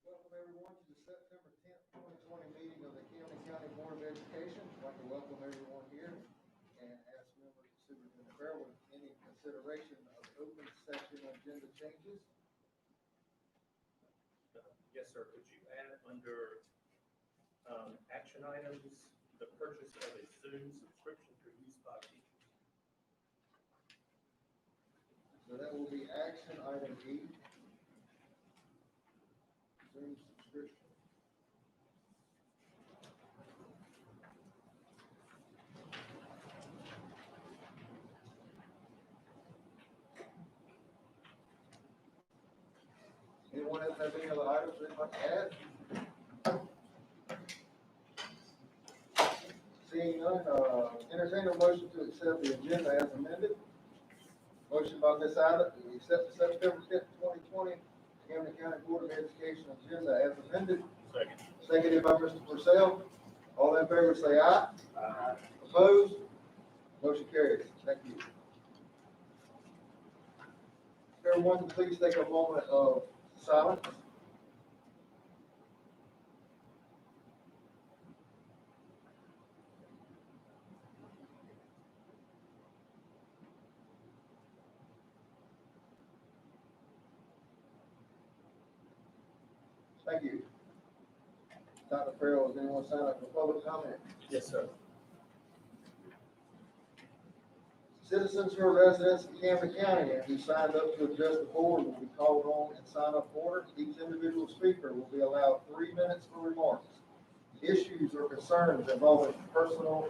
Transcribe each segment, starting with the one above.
Welcome everyone to the September 10th, 2020 meeting of the Camden County Board of Education. I'd like to welcome everyone here and ask members of Superintendent Farrell with any consideration of open session agenda changes. Yes, sir. Could you add under action items, the purchase of a Zoom subscription for use by teachers? So that will be action item E. Zoom subscription. Anyone else have any other items they'd like to add? Seeing none, entertain a motion to accept the agenda as amended. Motion by Ms. Abbott to accept the September 10th, 2020 Camden County Board of Education agenda as amended. Second. Seconded by Mr. Purcell. All in favor say aye. Aye. Opposed? Motion carries. Thank you. Everyone, please take a moment of silence. Thank you. Dr. Farrell, does anyone sign up for public comment? Yes, sir. Citizens who are residents of Camden County and who signed up to address the board will be called on and sign up order. Each individual speaker will be allowed 3 minutes for remarks. Issues or concerns involving personnel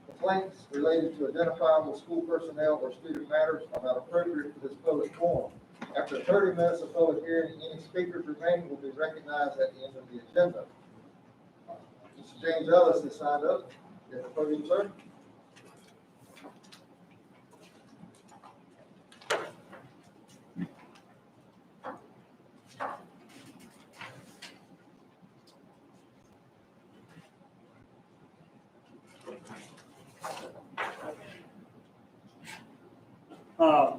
complaints related to identifiable school personnel or student matters are not appropriate for this public forum. After 30 minutes of public hearing, any speakers remaining will be recognized at the end of the agenda. Mr. James Ellis has signed up. You have the podium, sir.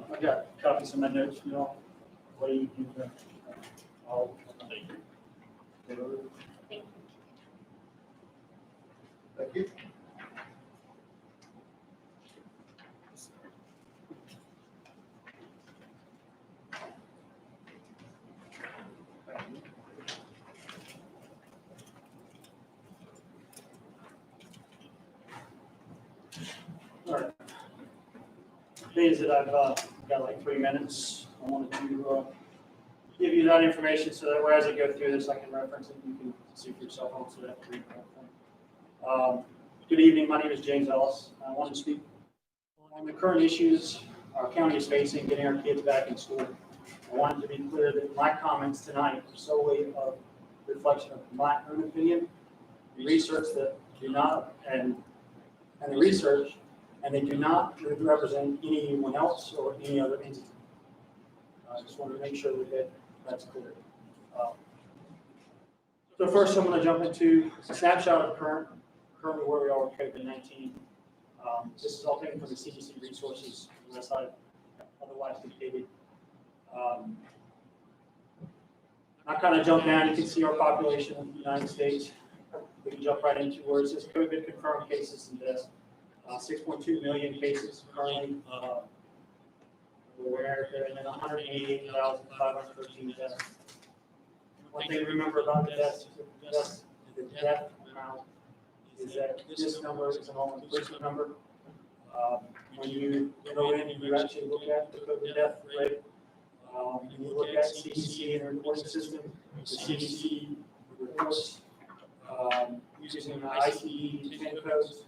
I've got copies of my notes, you know, what do you do? I'll take it. Thank you. All right. Days that I've got like 3 minutes, I wanted to give you that information so that as I go through this, I can reference it. You can see for yourself also that read Good evening. My name is James Ellis. I want to speak on the current issues our county is facing, getting our kids back in school. I wanted to be clear that my comments tonight are solely a reflection of my own opinion, research that do not, and the research, and they do not represent anyone else or any other entity. I just wanted to make sure that that's clear. So first, I'm going to jump into a snapshot of currently where we are with COVID-19. This is all taken from the CDC resources, unless I've otherwise dictated. I kind of jump down. You can see our population in the United States. We can jump right into where it says COVID confirmed cases and deaths. 6.2 million cases currently in America, and then 188,513 deaths. One thing to remember about the death amount is that this number is an all-inclusive number. When you go in and you actually look at the COVID death rate, and you look at CDC and the reporting system, the CDC reports using the ICD-10 codes,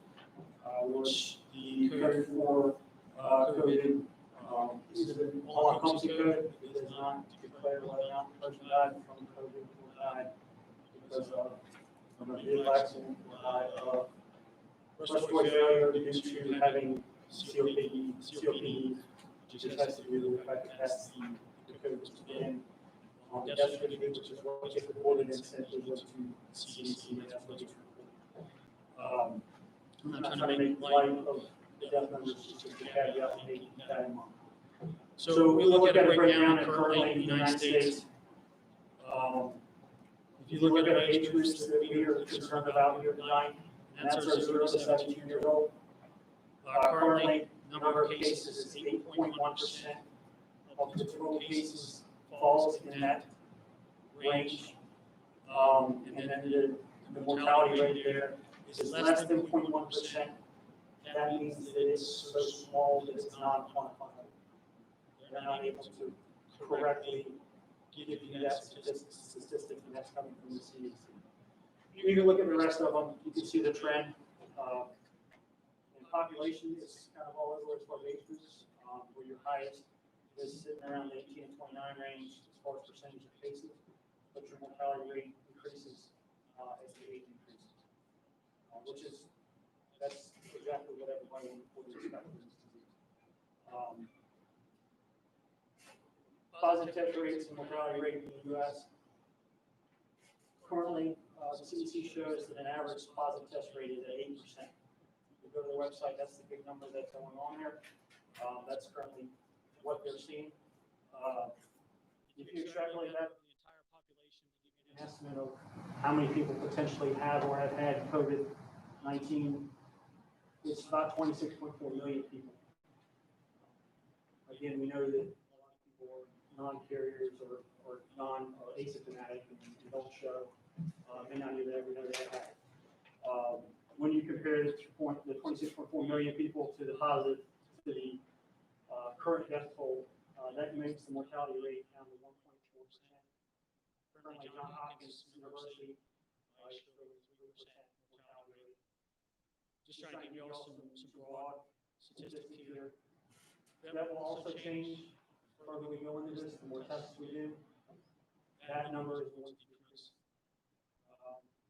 which the code for COVID is an all-encompassing code. It does not declare whether or not the person died from COVID or died because of a vehicle accident or died of respiratory failure due to having COPD, which just has to do with the fact that that's the code that's in on the death certificate, which is what gets reported and sent to CDC, and that's what gets reported. I'm not trying to make light of the death numbers, just a caveat to make that in mind. So we look at a breakdown currently in the United States. If you look at our age groups that we are concerned about here tonight, and that's our 0 to 17 years old. Currently, number of cases is 8.1% of the total cases falls in that range. And then the mortality rate there is less than 0.1%. That means that it's so small that it's not quantifiable. They're not able to correctly give you that statistic, and that's coming from the CDC. You can look at the rest of them, you can see the trend. And population is kind of all over as far as age groups, where your highest is sitting around the 18 and 29 range as far as percentage of cases, but your mortality rate increases as the age increases, that's exactly what everybody would expect from this disease. Positive test rates and mortality rate in the U.S. Currently, the CDC shows that an average positive test rate is at 8%. If you go to the website, that's the big number that's going on there. That's currently what they're seeing. If you extrapolate that to the entire population to give you an estimate of how many people potentially have or have had COVID-19, it's about 26.4 million people. Again, we know that a lot of people are non-carriers or asymptomatic and don't show, may not even ever know they have it. When you compare the 26.4 million people to the positive, to the current death toll, that makes the mortality rate down to 1.4%. Currently, Johns Hopkins University is showing 3% mortality rate. Just trying to give you all some broad statistics here. That will also change the further we go into this, the more tests we do. That number is going to decrease.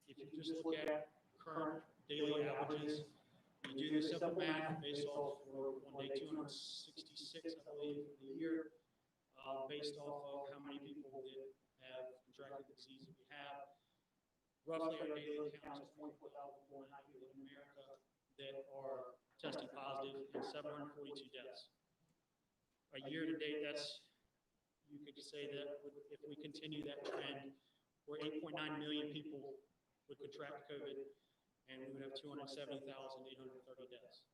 If you just look at current daily averages, you do the simple math based off one day 266, I believe, in a year, based off of how many people that have contracted the disease that we have. Roughly, our daily count is 24,490 people in America that are testing positive and 742 deaths. A year to date, you could say that if we continue that trend, where 8.9 million people would contract COVID, and we would have 270,830 deaths.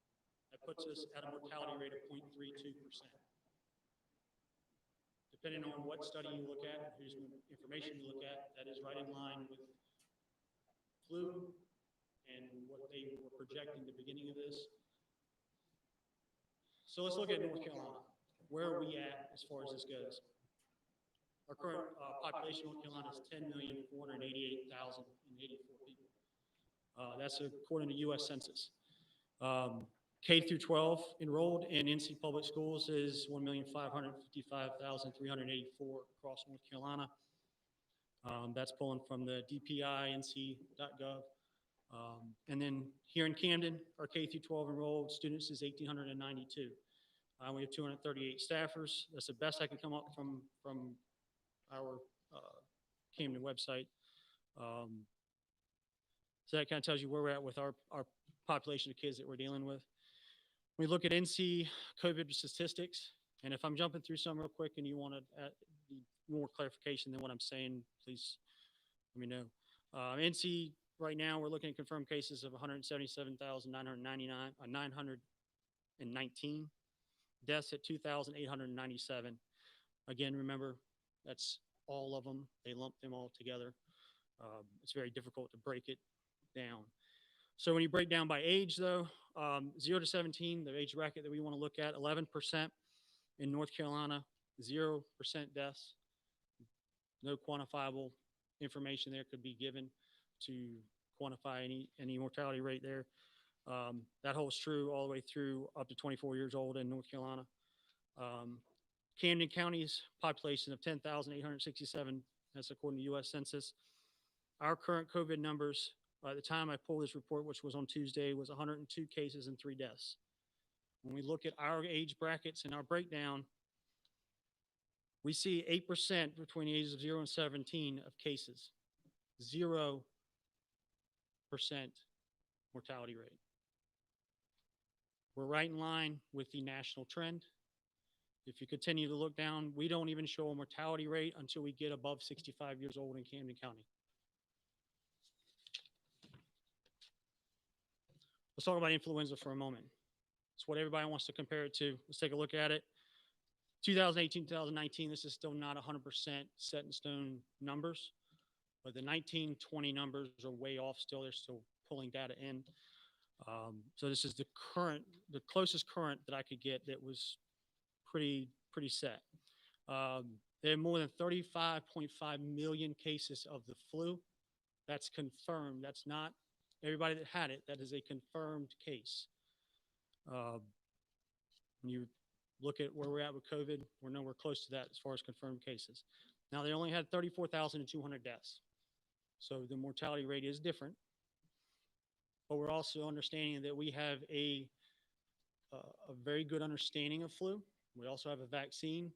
That puts us at a mortality rate of 0.32%. Depending on what study you look at, whose information you look at, that is right in line with flu and what they were projecting at the beginning of this. So let's look at North Carolina. Where are we at as far as this goes? Our current population in North Carolina is 10,488,084 people. That's according to U.S. Census. K through 12 enrolled in NC public schools is 1,555,384 across North Carolina. That's pulling from the DPI-NC.gov. And then here in Camden, our K through 12 enrolled students is 1,892. We have 238 staffers. That's the best I can come up from our Camden website. So that kind of tells you where we're at with our population of kids that we're dealing with. We look at NC COVID statistics, and if I'm jumping through some real quick and you want to add more clarification than what I'm saying, please let me know. NC right now, we're looking at confirmed cases of 919, deaths at 2,897. Again, remember, that's all of them. They lump them all together. It's very difficult to break it down. So when you break down by age, though, 0 to 17, the age bracket that we want to look at, 11% in North Carolina, 0% deaths. No quantifiable information there could be given to quantify any mortality rate there. That holds true all the way through up to 24 years old in North Carolina. Camden County's population of 10,867, that's according to U.S. Census. Our current COVID numbers, by the time I pulled this report, which was on Tuesday, was 102 cases and 3 deaths. When we look at our age brackets and our breakdown, we see 8% between the ages of 0 and 17 of cases, 0% mortality rate. We're right in line with the national trend. If you continue to look down, we don't even show a mortality rate until we get above 65 years old in Camden County. Let's talk about influenza for a moment. It's what everybody wants to compare it to. Let's take a look at it. 2018, 2019, this is still not 100% set in stone numbers, but the 1920 numbers are way off still. They're still pulling data in. So this is the closest current that I could get that was pretty set. There are more than 35.5 million cases of the flu. That's confirmed. That's not everybody that had it. That is a confirmed case. When you look at where we're at with COVID, we're nowhere close to that as far as confirmed cases. Now, they only had 34,200 deaths. So the mortality rate is different. But we're also understanding that we have a very good understanding of flu. We also have a vaccine.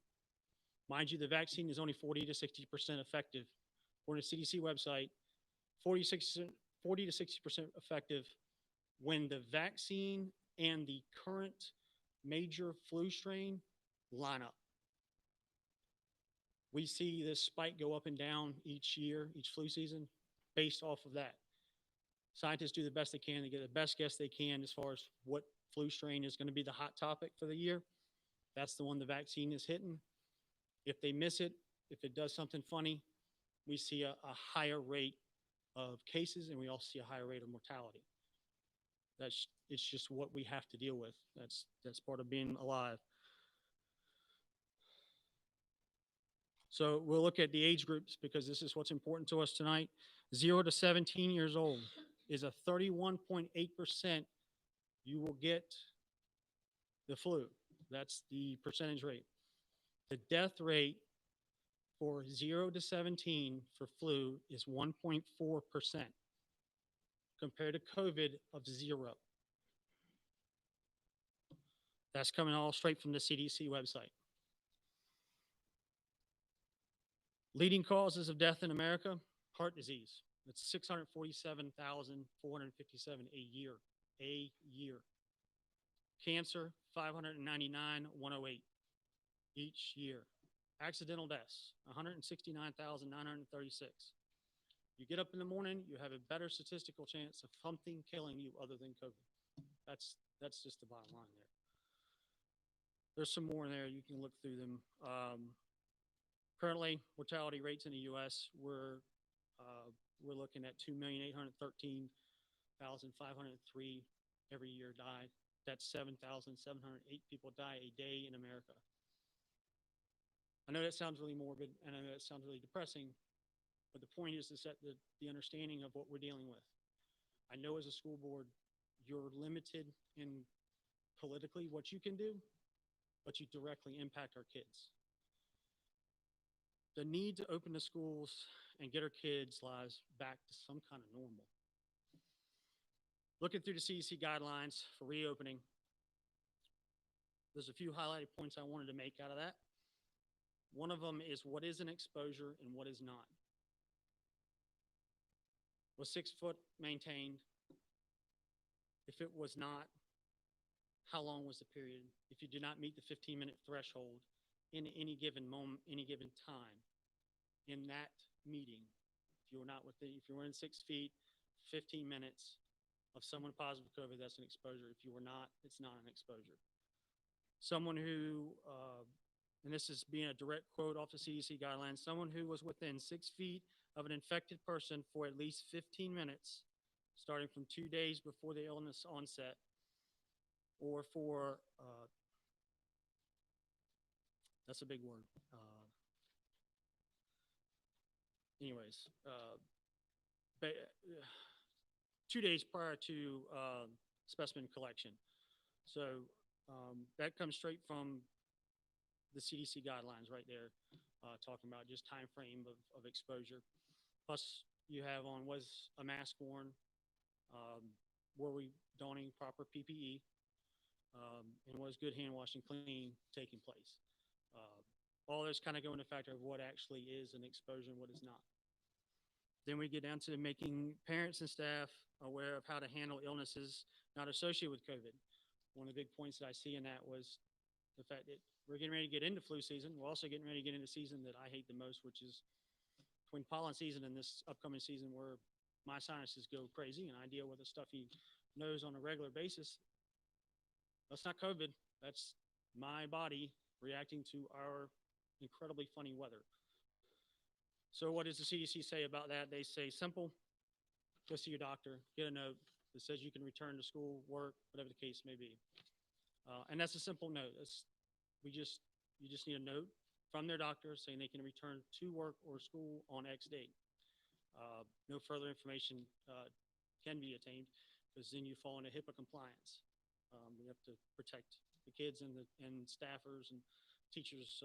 Mind you, the vaccine is only 40 to 60% effective. According to the CDC website, 40 to 60% effective when the vaccine and the current major flu strain line up. We see this spike go up and down each year, each flu season, based off of that. Scientists do the best they can to get the best guess they can as far as what flu strain is going to be the hot topic for the year. That's the one the vaccine is hitting. If they miss it, if it does something funny, we see a higher rate of cases and we also see a higher rate of mortality. It's just what we have to deal with. That's part of being alive. So we'll look at the age groups because this is what's important to us tonight. 0 to 17 years old is a 31.8%. You will get the flu. That's the percentage rate. The death rate for 0 to 17 for flu is 1.4% compared to COVID of 0. That's coming all straight from the CDC website. Leading causes of death in America, heart disease. It's 647,457 a year. A year. Cancer, 599,108 each year. Accidental deaths, 169,936. You get up in the morning, you have a better statistical chance of something killing you other than COVID. That's just the bottom line there. There's some more in there. You can look through them. Currently, mortality rates in the U.S. we're looking at 2,813,503 every year die. That's 7,708 people die a day in America. I know that sounds really morbid, and I know that sounds really depressing, but the point is to set the understanding of what we're dealing with. I know as a school board, you're limited in politically what you can do, but you directly impact our kids. The need to open the schools and get our kids' lives back to some kind of normal. Looking through the CDC guidelines for reopening, there's a few highlighted points I wanted to make out of that. One of them is what is an exposure and what is not. Was 6 foot maintained? If it was not, how long was the period? If you did not meet the 15-minute threshold in any given moment, any given time in that meeting, if you were not within, if you were in 6 feet, 15 minutes of someone positive with COVID, that's an exposure. If you were not, it's not an exposure. Someone who, and this is being a direct quote off the CDC guidelines, someone who was within 6 feet of an infected person for at least 15 minutes, starting from 2 days before the illness onset, or for, that's a big word. 2 days prior to specimen collection. So that comes straight from the CDC guidelines right there, talking about just time frame of exposure. Plus, you have on, was a mask worn? Were we donning proper PPE? And was good hand washing, cleaning taking place? All those kind of go into factor of what actually is an exposure and what is not. Then we get down to making parents and staff aware of how to handle illnesses not associated with COVID. One of the big points that I see in that was the fact that we're getting ready to get into flu season. We're also getting ready to get into season that I hate the most, which is between pollen season and this upcoming season where my sinuses go crazy and I deal with a stuffy nose on a regular basis. That's not COVID. That's my body reacting to our incredibly funny weather. So what does the CDC say about that? They say simple, go see your doctor, get a note that says you can return to school, work, whatever the case may be. And that's a simple note. You just need a note from their doctor saying they can return to work or school on X date. No further information can be attained because then you fall into HIPAA compliance. We have to protect the kids and staffers and teachers'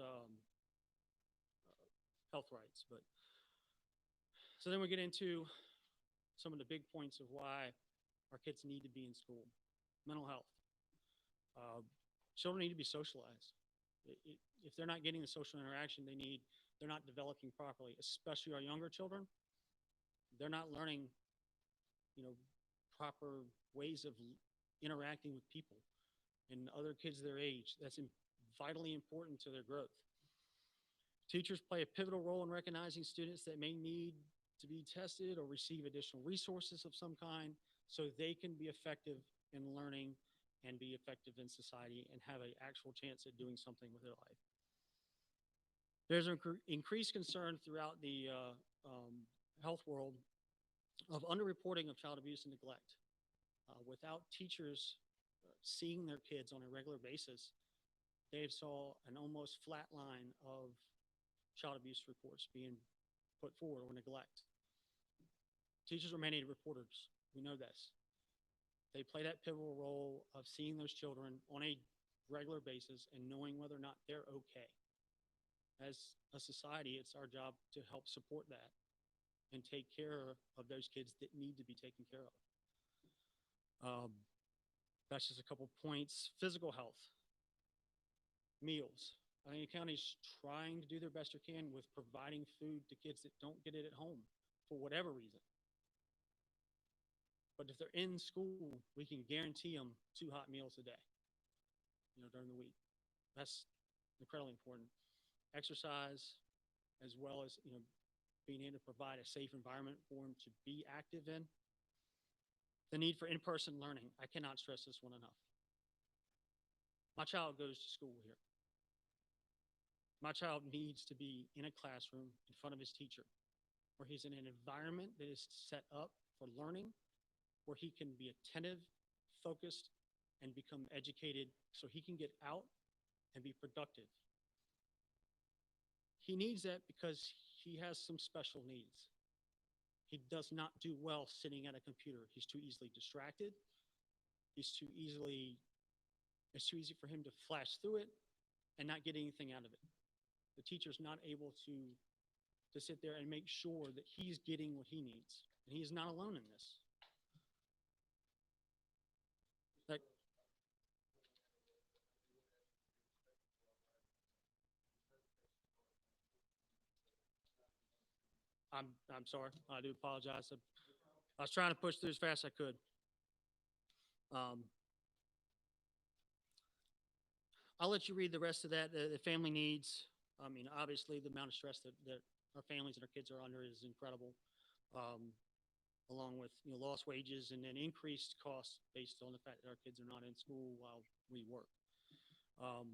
health rights. But so then we get into some of the big points of why our kids need to be in school. Mental health. Children need to be socialized. If they're not getting the social interaction they need, they're not developing properly, especially our younger children. They're not learning, proper ways of interacting with people and other kids their age. That's vitally important to their growth. Teachers play a pivotal role in recognizing students that may need to be tested or receive additional resources of some kind so they can be effective in learning and be effective in society and have an actual chance at doing something with their life. There's an increased concern throughout the health world of underreporting of child abuse and neglect. Without teachers seeing their kids on a regular basis, they saw an almost flat line of child abuse reports being put forward or neglect. Teachers are mandated reporters. We know this. They play that pivotal role of seeing those children on a regular basis and knowing whether or not they're okay. As a society, it's our job to help support that and take care of those kids that need to be taken care of. That's just a couple points. Physical health, meals. I think the county's trying to do their best they can with providing food to kids that don't get it at home for whatever reason. But if they're in school, we can guarantee them 2 hot meals a day, during the week. That's incredibly important. Exercise, as well as, being able to provide a safe environment for them to be active in. The need for in-person learning. I cannot stress this one enough. My child goes to school here. My child needs to be in a classroom in front of his teacher, where he's in an environment that is set up for learning, where he can be attentive, focused, and become educated so he can get out and be productive. He needs that because he has some special needs. He does not do well sitting at a computer. He's too easily distracted. It's too easy for him to flash through it and not get anything out of it. The teacher's not able to sit there and make sure that he's getting what he needs. And he is not alone in this. I'm sorry. I do apologize. I was trying to push through as fast as I could. I'll let you read the rest of that. The family needs. I mean, obviously, the amount of stress that our families and our kids are under is incredible, along with lost wages and then increased costs based on the fact that our kids are not in school while we work. I'll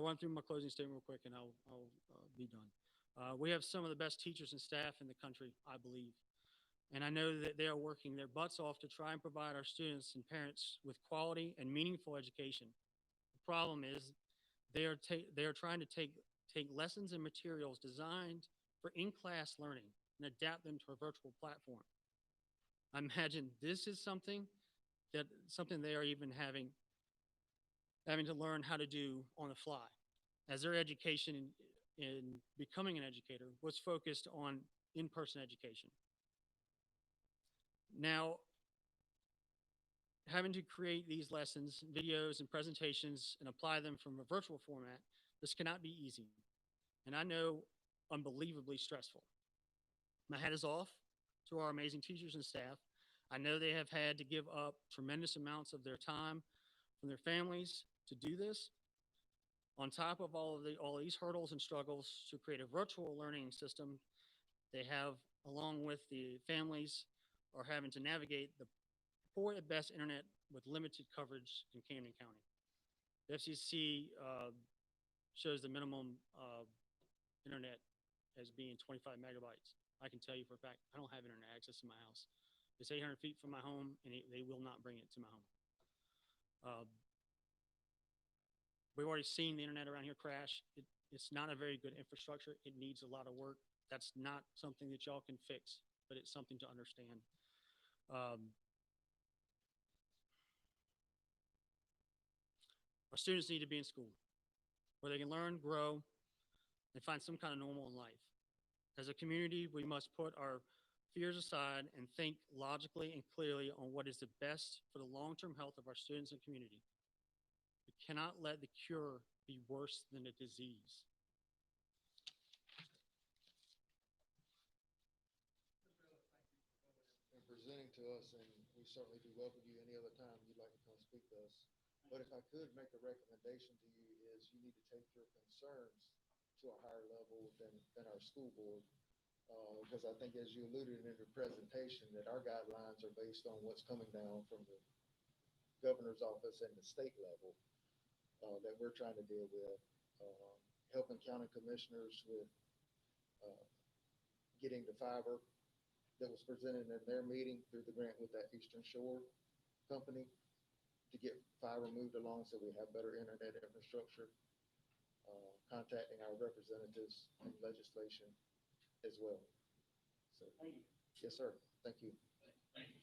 run through my closing statement real quick, and I'll be done. We have some of the best teachers and staff in the country, I believe. And I know that they are working their butts off to try and provide our students and parents with quality and meaningful education. The problem is they are trying to take lessons and materials designed for in-class learning and adapt them to a virtual platform. I imagine this is something they are even having to learn how to do on the fly, as their education in becoming an educator was focused on in-person education. Now, having to create these lessons, videos, and presentations and apply them from a virtual format, this cannot be easy. And I know unbelievably stressful. My hat is off to our amazing teachers and staff. I know they have had to give up tremendous amounts of their time from their families to do this. On top of all these hurdles and struggles to create a virtual learning system, they have, along with the families, are having to navigate the poor at best internet with limited coverage in Camden County. The FCC shows the minimum internet as being 25 megabytes. I can tell you for a fact, I don't have internet access in my house. It's 800 feet from my home, and they will not bring it to my home. We've already seen the internet around here crash. It's not a very good infrastructure. It needs a lot of work. That's not something that y'all can fix, but it's something to understand. Our students need to be in school where they can learn, grow, and find some kind of normal in life. As a community, we must put our fears aside and think logically and clearly on what is the best for the long-term health of our students and community. We cannot let the cure be worse than the disease. And presenting to us, and we certainly do welcome you any other time you'd like to come speak to us. But if I could make a recommendation to you is you need to take your concerns to a higher level than our school board. Because I think as you alluded in your presentation, that our guidelines are based on what's coming down from the governor's office and the state level that we're trying to deal with. Helping county commissioners with getting the fiber that was presented in their meeting through the grant with that Eastern Shore company to get fiber moved along so we have better internet infrastructure. Contacting our representatives in legislation as well. So, Thank you. yes, sir. Thank you. Thank you.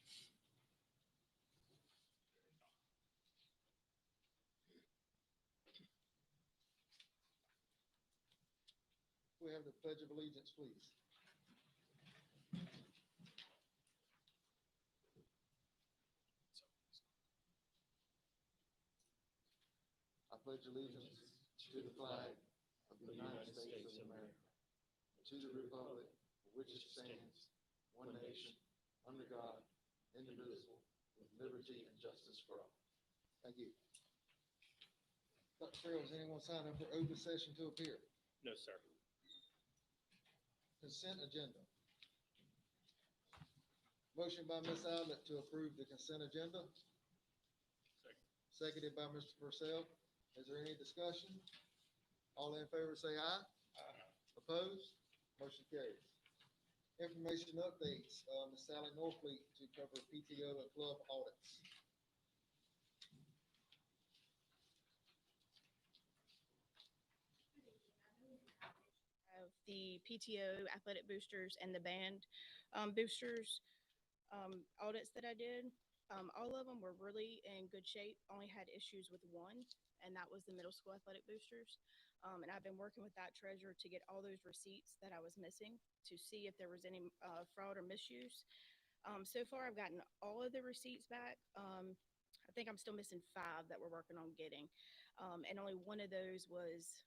We have the Pledge of Allegiance, please. I pledge allegiance to the flag of the United States of America, to the republic for which it stands, one nation, under God, indivisible, with liberty and justice for all. Thank you. Dr. Farrell, has anyone signed up for open session to appear? No, sir. Consent agenda. Motion by Ms. Abbott to approve the consent agenda. Second. Seconded by Mr. Purcell. Is there any discussion? All in favor say aye. Aye. Opposed? Motion carries. Information updates, Ms. Sally Norfleet to cover PTO and club audits. Of the PTO, athletic boosters, and the band boosters audits that I did. All of them were really in good shape. Only had issues with one, and that was the middle school athletic boosters. And I've been working with that treasurer to get all those receipts that I was missing to see if there was any fraud or misuse. So far, I've gotten all of the receipts back. I think I'm still missing 5 that we're working on getting. And only one of those was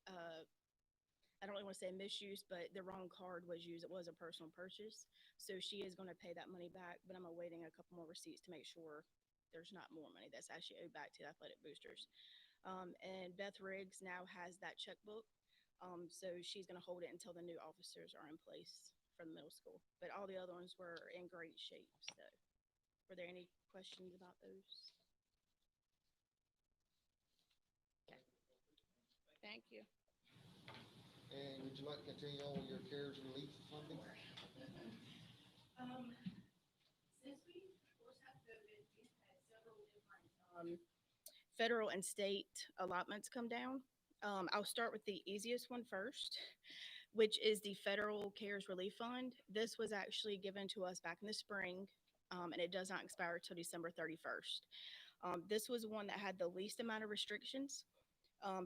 I don't really want to say misuse, but the wrong card was used. It was a personal purchase. So she is going to pay that money back, but I'm awaiting a couple more receipts to make sure there's not more money that's actually owed back to the athletic boosters. And Beth Riggs now has that checkbook. So she's going to hold it until the new officers are in place for the middle school. But all the other ones were in great shape. So were there any questions about those? Okay. Thank you. And would you like to continue on with your CARES relief funding? Since we, of course, have COVID, we've had several different federal and state allotments come down. I'll start with the easiest one first, which is the Federal CARES Relief Fund. This was actually given to us back in the spring, and it does not expire until December 31st. This was one that had the least amount of restrictions.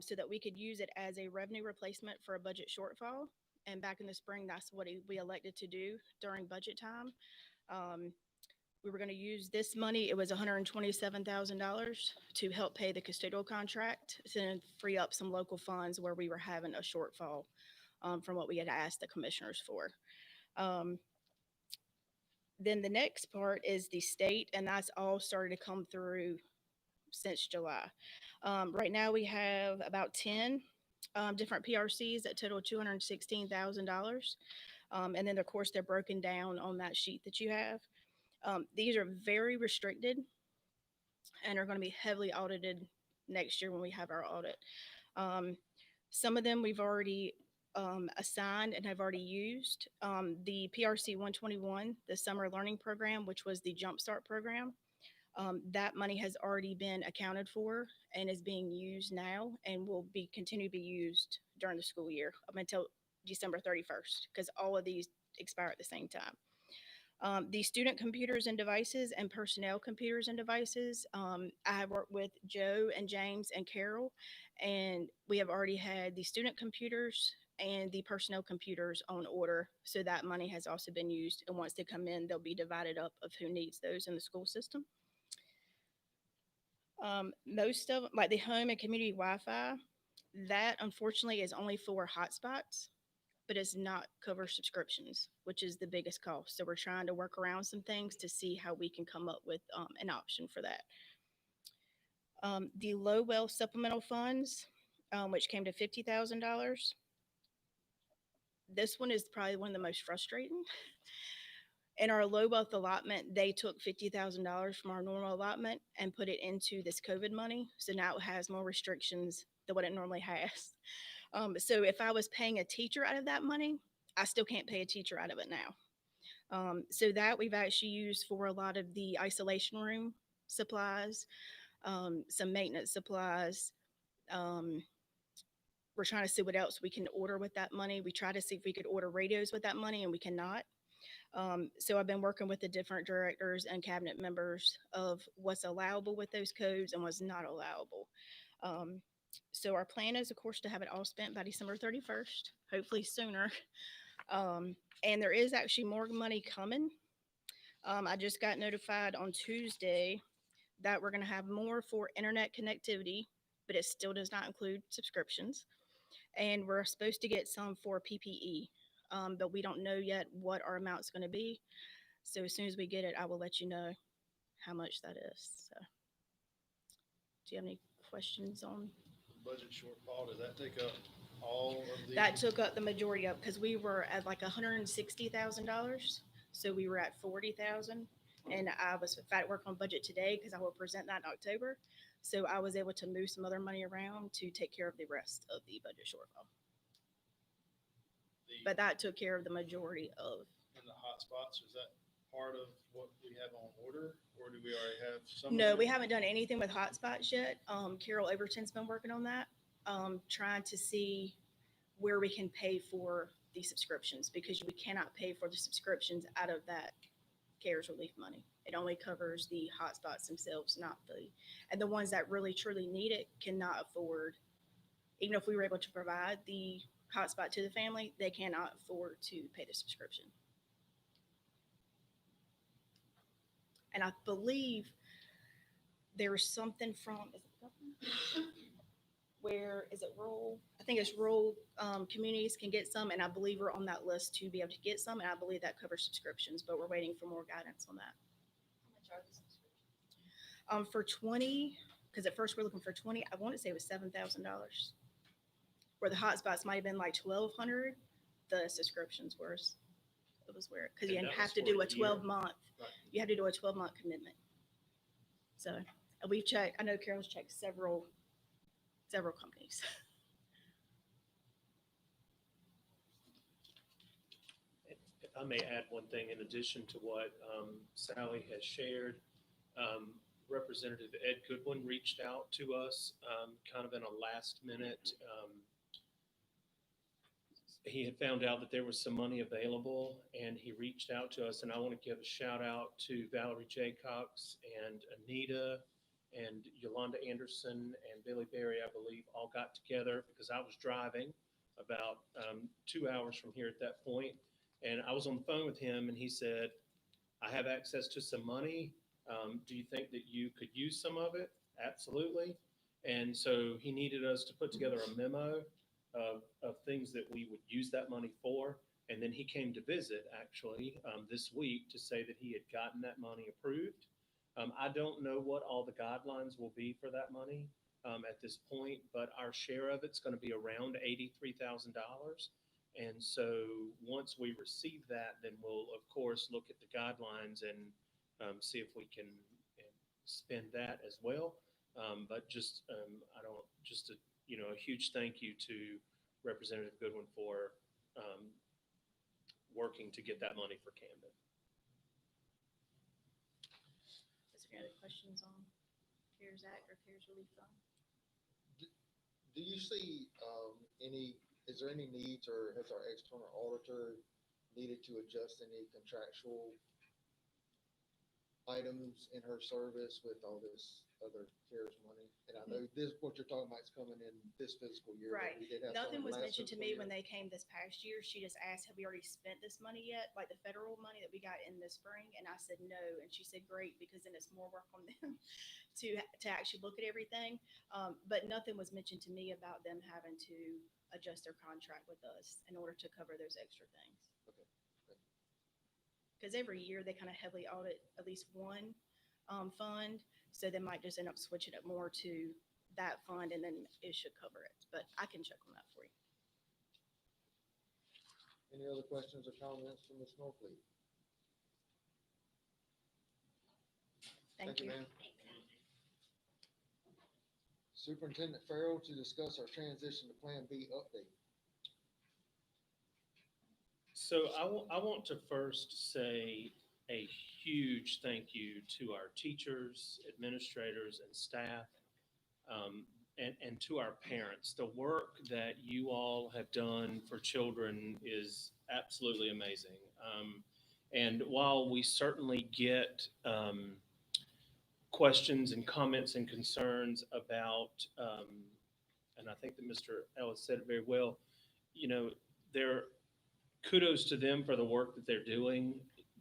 So that we could use it as a revenue replacement for a budget shortfall. And back in the spring, that's what we elected to do during budget time. We were going to use this money. It was $127,000 to help pay the custodial contract to free up some local funds where we were having a shortfall from what we had asked the commissioners for. Then the next part is the state, and that's all started to come through since July. Right now we have about 10 different PRCs that total $216,000. And then of course they're broken down on that sheet that you have. These are very restricted and are going to be heavily audited next year when we have our audit. Some of them we've already assigned and have already used. The PRC 121, the Summer Learning Program, which was the Jumpstart program, that money has already been accounted for and is being used now and will be continue to be used during the school year up until December 31st, because all of these expire at the same time. The student computers and devices and personnel computers and devices, I have worked with Joe and James and Carol, and we have already had the student computers and the personnel computers on order. So that money has also been used. And once they come in, they'll be divided up of who needs those in the school system. Most of like the home and community Wi-Fi, that unfortunately is only for hotspots, but it's not cover subscriptions, which is the biggest cost. So we're trying to work around some things to see how we can come up with an option for that. The low well supplemental funds, which came to $50,000. This one is probably one of the most frustrating. In our low wealth allotment, they took $50,000 from our normal allotment and put it into this COVID money. So now it has more restrictions than what it normally has. So if I was paying a teacher out of that money, I still can't pay a teacher out of it now. So that we've actually used for a lot of the isolation room supplies, some maintenance supplies. We're trying to see what else we can order with that money. We try to see if we could order radios with that money, and we cannot. So I've been working with the different directors and cabinet members of what's allowable with those codes and what's not allowable. So our plan is, of course, to have it all spent by December 31st, hopefully sooner. And there is actually more money coming. I just got notified on Tuesday that we're going to have more for internet connectivity, but it still does not include subscriptions. And we're supposed to get some for PPE, but we don't know yet what our amount's going to be. So as soon as we get it, I will let you know how much that is. So, do you have any questions on? Budget shortfall, does that take up all of the? That took up the majority of, because we were at like $160,000, so we were at 40,000, and I was in fact working on budget today because I will present that in October. So I was able to move some other money around to take care of the rest of the budget shortfall. But that took care of the majority of. And the hotspots, is that part of what we have on order, or do we already have some? No, we haven't done anything with hotspots yet. Carol Overton's been working on that, trying to see where we can pay for the subscriptions, because we cannot pay for the subscriptions out of that CARES relief money. It only covers the hotspots themselves, not and the ones that really truly need it cannot afford, even if we were able to provide the hotspot to the family, they cannot afford to pay the subscription. And I believe there was something from, is it the government? Where is it rural? I think it's rural communities can get some, and I believe we're on that list to be able to get some, and I believe that covers subscriptions, but we're waiting for more guidance on that. How much are the subscriptions? For 20, because at first we're looking for 20, I want to say it was $7,000. Where the hotspots might have been like 1,200, the subscriptions were. It was where, because you And that have was to for do a a year. 12-month. Right. You have to do a 12-month commitment. So we've checked. I know Carol's checked several companies. If I may add one thing in addition to what Sally has shared, Representative Ed Goodwin reached out to us kind of in a last minute. He had found out that there was some money available, and he reached out to us, and I want to give a shout out to Valerie Jaycox and Anita and Yolanda Anderson and Billy Berry, I believe, all got together because I was driving about 2 hours from here at that point. And I was on the phone with him, and he said, I have access to some money. Do you think that you could use some of it? Absolutely. And so he needed us to put together a memo of things that we would use that money for. And then he came to visit actually this week to say that he had gotten that money approved. I don't know what all the guidelines will be for that money at this point, but our share of it's going to be around $83,000. And so once we receive that, then we'll of course look at the guidelines and see if we can spend that as well. But just, I don't, just a, a huge thank you to Representative Goodwin for, working to get that money for Camden. Is there any other questions on CARES Act or CARES Relief Fund? Do you see, is there any needs, or has our external auditor needed to adjust any contractual items in her service with all this other CARES money? And I know this, what you're talking about is coming in this fiscal year. but Right. we did have some Nothing was last mentioned to fiscal me year. when they came this past year. She just asked, have we already spent this money yet? Like the federal money that we got in the spring? And I said, no. And she said, great, because then it's more work on them to actually look at everything. But nothing was mentioned to me about them having to adjust their contract with us in order to cover those extra things. Okay. Because every year they kind of heavily audit at least one fund. So they might just end up switching it more to that fund, and then it should cover it. But I can check on that for you. Any other questions or comments from Ms. Norfleet? Thank you. Ma'am. Superintendent Farrell to discuss our transition to Plan B update. So I want to first say a huge thank you to our teachers, administrators, and staff, and to our parents. The work that you all have done for children is absolutely amazing. And while we certainly get questions and comments and concerns about, and I think that Mr. Ellis said it very well, there, kudos to them for the work that they're doing.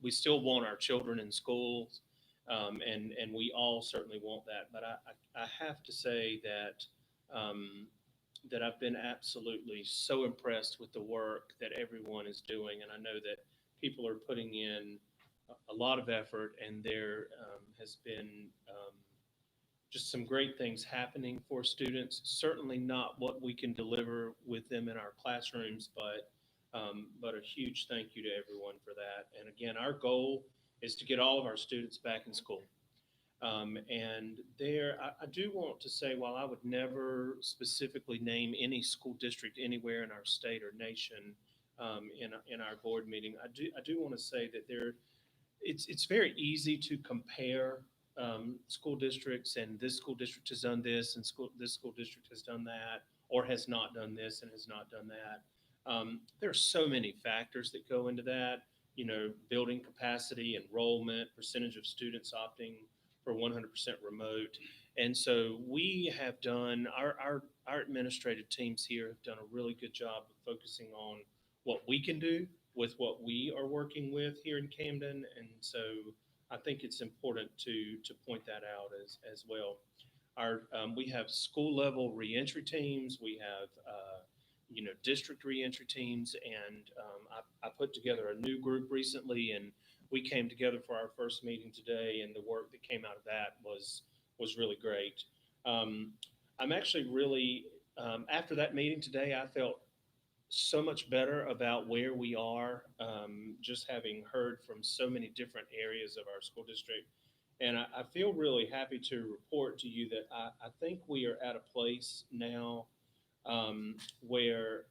We still want our children in schools, and we all certainly want that. But I have to say that that I've been absolutely so impressed with the work that everyone is doing, and I know that people are putting in a lot of effort, and there has been just some great things happening for students. Certainly not what we can deliver with them in our classrooms, but a huge thank you to everyone for that. And again, our goal is to get all of our students back in school. And I do want to say, while I would never specifically name any school district anywhere in our state or nation in our board meeting, I do want to say that it's very easy to compare school districts, and this school district has done this, and this school district has done that, or has not done this and has not done that. There are so many factors that go into that, building capacity, enrollment, percentage of students opting for 100% remote. And so we have done, our administrative teams here have done a really good job of focusing on what we can do with what we are working with here in Camden. And so I think it's important to point that out as well. We have school level reentry teams. We have, district reentry teams, and I put together a new group recently, and we came together for our first meeting today, and the work that came out of that was really great. I'm actually really, after that meeting today, I felt so much better about where we are, just having heard from so many different areas of our school district. And I feel really happy to report to you that I think we are at a place now where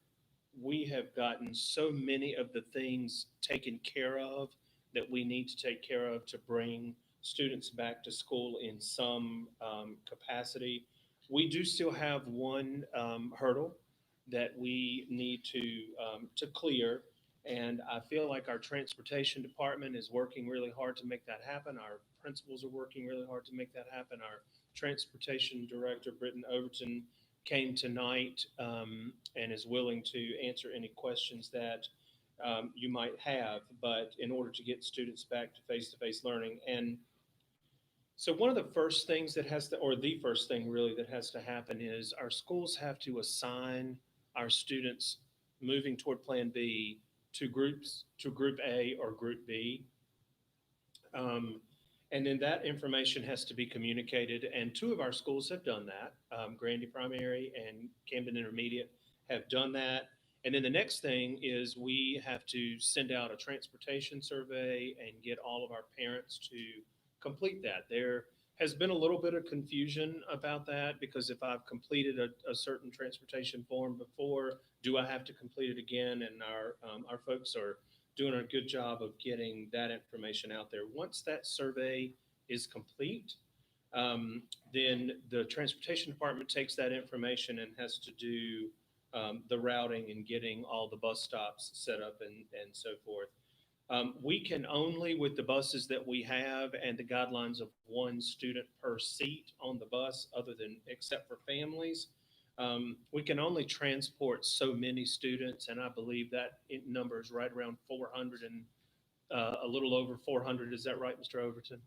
we have gotten so many of the things taken care of that we need to take care of to bring students back to school in some capacity. We do still have one hurdle that we need to clear, and I feel like our transportation department is working really hard to make that happen. Our principals are working really hard to make that happen. Our transportation director, Britton Overton, came tonight and is willing to answer any questions that you might have, but in order to get students back to face-to-face learning. And so one of the first things that has to, or the first thing really that has to happen, is our schools have to assign our students moving toward Plan B to groups, to Group A or Group B. And then that information has to be communicated, and two of our schools have done that. Grandy Primary and Camden Intermediate have done that. And then the next thing is we have to send out a transportation survey and get all of our parents to complete that. has been a little bit of confusion about that because if I've completed a certain transportation form before, do I have to complete it again? And our folks are doing a good job of getting that information out there. Once that survey is complete, um, then the transportation department takes that information and has to do the routing and getting all the bus stops set up and so forth. We can only, with the buses that we have and the guidelines of one student per seat on the bus, other than except for families, we can only transport so many students, and I believe that number is right around 400 and a little over 400. Is that right, Mr. Overton?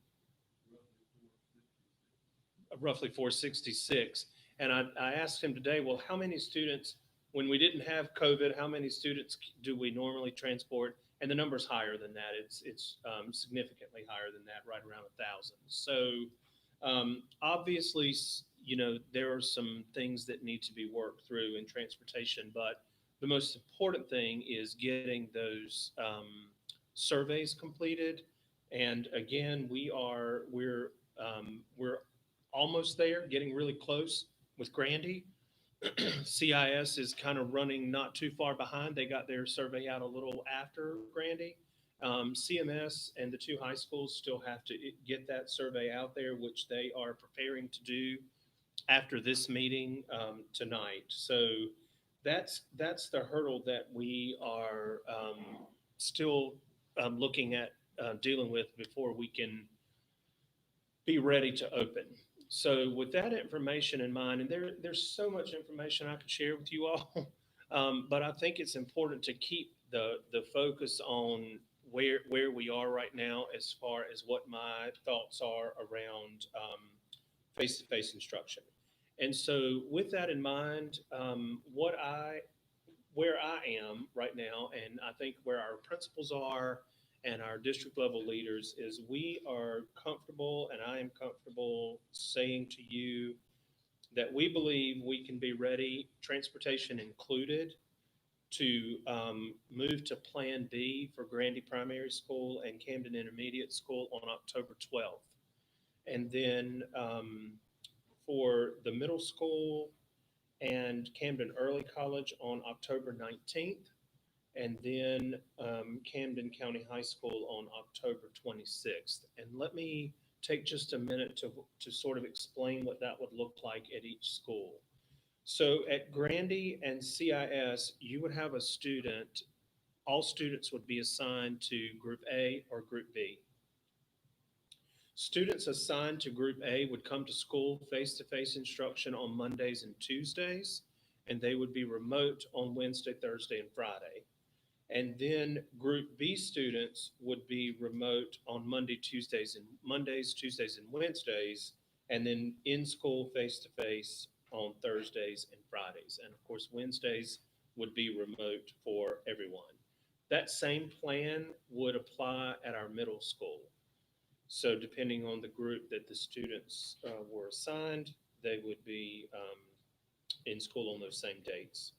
Roughly 466. And I asked him today, well, how many students, when we didn't have COVID, how many students do we normally transport? And the number's higher than that. It's significantly higher than that, right around 1,000. So obviously, there are some things that need to be worked through in transportation, but the most important thing is getting those surveys completed. And again, we're almost there, getting really close with Grandy. CIS is kind of running not too far behind. They got their survey out a little after Grandy. CMS and the two high schools still have to get that survey out there, which they are preparing to do after this meeting tonight. So that's the hurdle that we are still looking at dealing with before we can be ready to open. So with that information in mind, and there's so much information I could share with you all, but I think it's important to keep the focus on where we are right now as far as what my thoughts are around face-to-face instruction. And so with that in mind, where I am right now, and I think where our principals are and our district level leaders is we are comfortable, and I am comfortable saying to you that we believe we can be ready, transportation included, to move to Plan B for Grandy Primary School and Camden Intermediate School on October 12th. And then for the middle school and Camden Early College on October 19th, and then Camden County High School on October 26th. And let me take just a minute to sort of explain what that would look like at each school. So at Grandy and CIS, you would have a student, all students would be assigned to Group A or Group B. Students assigned to Group A would come to school face-to-face instruction on Mondays and Tuesdays, and they would be remote on Wednesday, Thursday, and Friday. And then Group B students would be remote on Mondays, Tuesdays, and Wednesdays, and then in school face-to-face on Thursdays and Fridays. And of course, Wednesdays would be remote for everyone. That same plan would apply at our middle school. So depending on the group that the students were assigned, they would be in school on those same dates.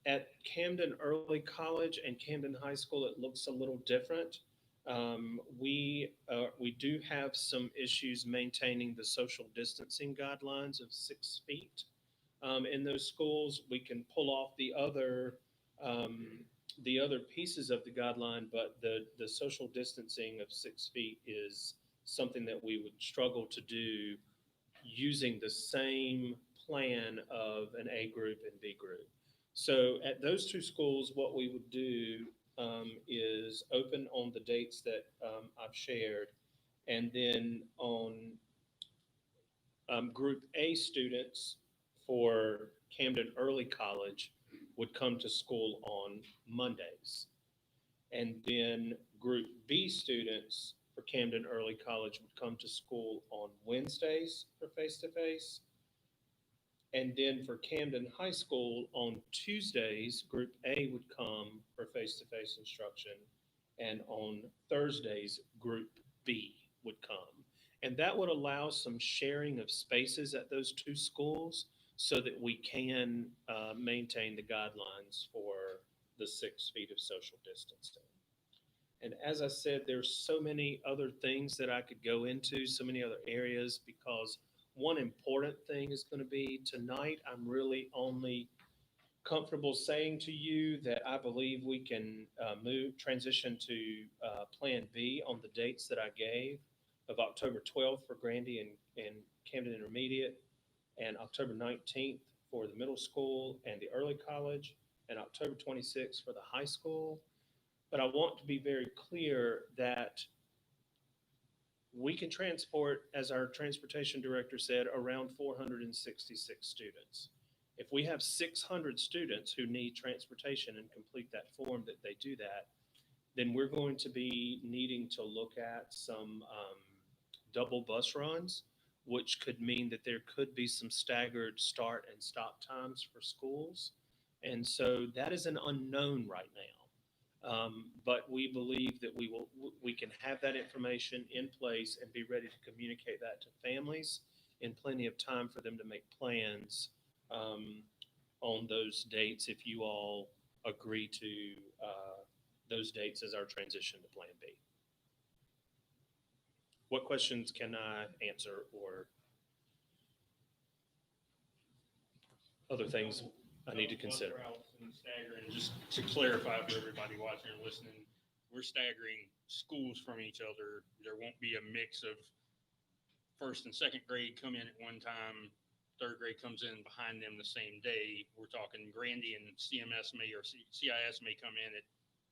At Camden Early College and Camden High School, it looks a little different. We do have some issues maintaining the social distancing guidelines of 6 feet. In those schools, we can pull off the other pieces of the guideline, but the social distancing of 6 feet is something that we would struggle to do using the same plan of an A group and B group. So at those two schools, what we would do is open on the dates that I've shared, and then on Group A students for Camden Early College would come to school on Mondays. And then Group B students for Camden Early College would come to school on Wednesdays for face-to-face. And then for Camden High School on Tuesdays, Group A would come for face-to-face instruction. And on Thursdays, Group B would come. And that would allow some sharing of spaces at those two schools so that we can maintain the guidelines for the 6 feet of social distancing. And as I said, there's so many other things that I could go into, so many other areas, because one important thing is going to be tonight, I'm really only comfortable saying to you that I believe we can transition to Plan B on the dates that I gave of October 12th for Grandy and Camden Intermediate, and October 19th for the middle school and the early college, and October 26th for the high school. But I want to be very clear that we can transport, as our transportation director said, around 466 students. If we have 600 students who need transportation and complete that form that they do that, then we're going to be needing to look at some double bus runs, which could mean that there could be some staggered start and stop times for schools. And so that is an unknown right now. But we believe that we can have that information in place and be ready to communicate that to families in plenty of time for them to make plans on those dates if you all agree to those dates as our transition to Plan B. What questions can I answer or other things I need to consider? And staggering, just to clarify for everybody watching and listening, we're staggering schools from each other. There won't be a mix of first and second grade come in at one time, third grade comes in behind them the same day. We're talking Grandy and CMS or CIS may come in at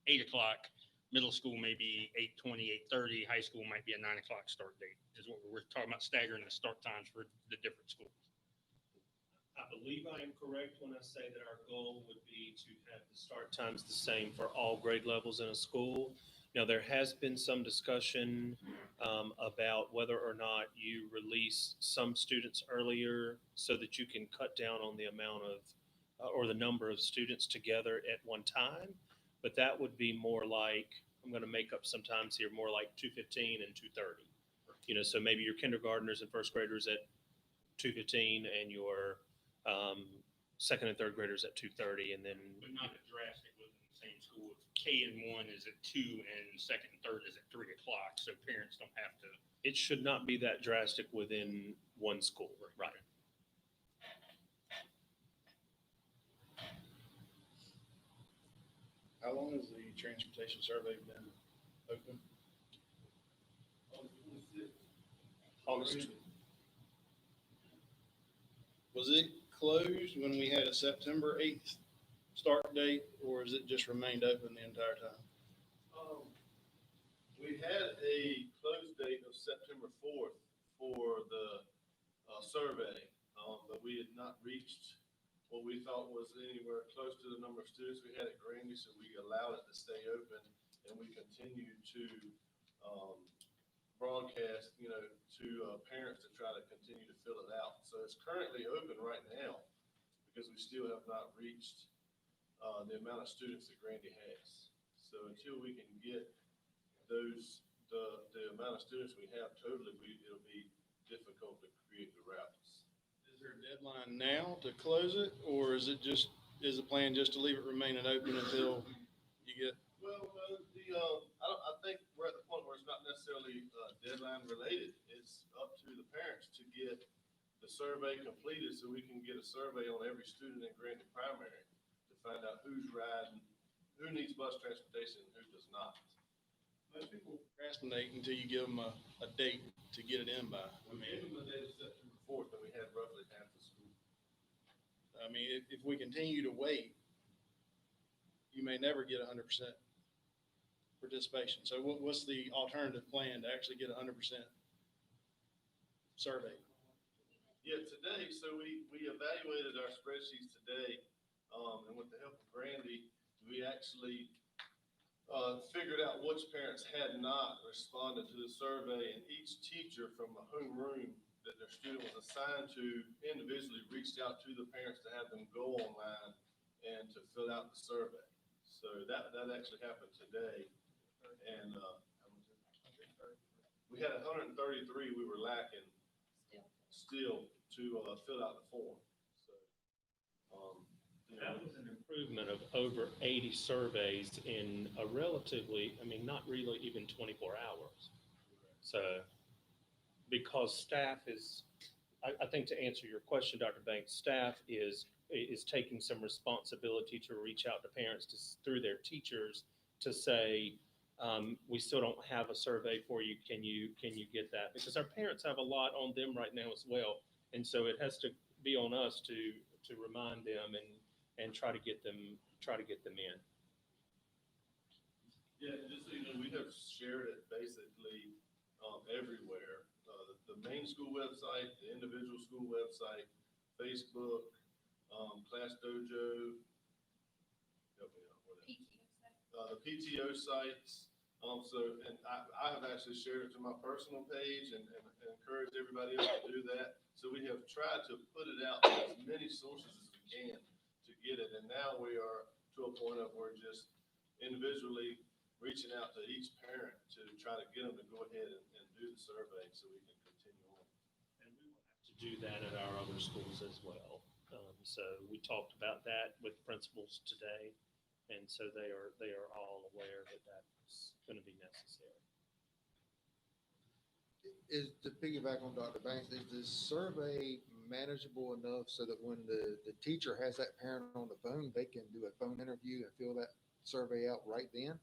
8 o'clock. Middle school may be 8:20, 8:30. High school might be a 9 o'clock start date is what we're talking about, staggering the start times for the different schools. I believe I am correct when I say that our goal would be to have the start times the same for all grade levels in a school. Now, there has been some discussion about whether or not you release some students earlier so that you can cut down on the amount of or the number of students together at one time. But that would be more like, I'm going to make up some times here, more like 2:15 and 2:30. So maybe your kindergartners and first graders at 2:15 and your second and third graders at 2:30, and then. But not a drastic within the same school. If K&1 is at 2 and second and third is at 3 o'clock, so parents don't have to. It should not be that drastic within one school, right? How long has the transportation survey been open? August. Was it closed when we had a September 8th start date, or has it just remained open the entire time? We had a close date of September 4th for the survey, but we had not reached what we thought was anywhere close to the number of students we had at Grandy, so we allowed it to stay open, and we continued to broadcast, to parents to try to continue to fill it out. So it's currently open right now because we still have not reached the amount of students that Grandy has. So until we can get the amount of students we have totally, it'll be difficult to create the routes. Is there a deadline now to close it, or is the plan just to leave it remaining open until you get? Well, I think we're at the point where it's not necessarily deadline related. It's up to the parents to get the survey completed so we can get a survey on every student in Grandy Primary to find out who's riding, who needs bus transportation and who does not. Most people procrastinate until you give them a date to get it in by. We gave them the date of September 4th, and we had roughly half the school. I mean, if we continue to wait, you may never get 100% participation. So what's the alternative plan to actually get 100% survey? Yeah, today, so we evaluated our spreadsheets today, and with the help of Grandy, we actually figured out which parents had not responded to the survey, and each teacher from a homeroom that their student was assigned to individually reached out to the parents to have them go online and to fill out the survey. So that actually happened today, and we had 133 we were lacking still to fill out the form. So That was an improvement of over 80 surveys in a relatively, I mean, not really even 24 hours. So, because staff is, I think to answer your question, Dr. Banks, staff is taking some responsibility to reach out to parents through their teachers to say, we still don't have a survey for you. Can you get that? Because our parents have a lot on them right now as well. And so it has to be on us to remind them and try to get them in. Yeah, and just so you know, we have shared it basically, everywhere. The main school website, the individual school website, Facebook, Class Dojo, help me out, what else? The PTO sites. And I have actually shared it to my personal page and encouraged everybody else to do that. So we have tried to put it out to as many sources as we can to get it. And now we are to a point of we're just individually reaching out to each parent to try to get them to go ahead and do the survey so we can continue on. And we will have to do that at our other schools as well. So we talked about that with principals today. And so they are all aware that that's going to be necessary. Is, to piggyback on Dr. Banks, is this survey manageable enough so that when the teacher has that parent on the phone, they can do a phone interview and fill that survey out right then?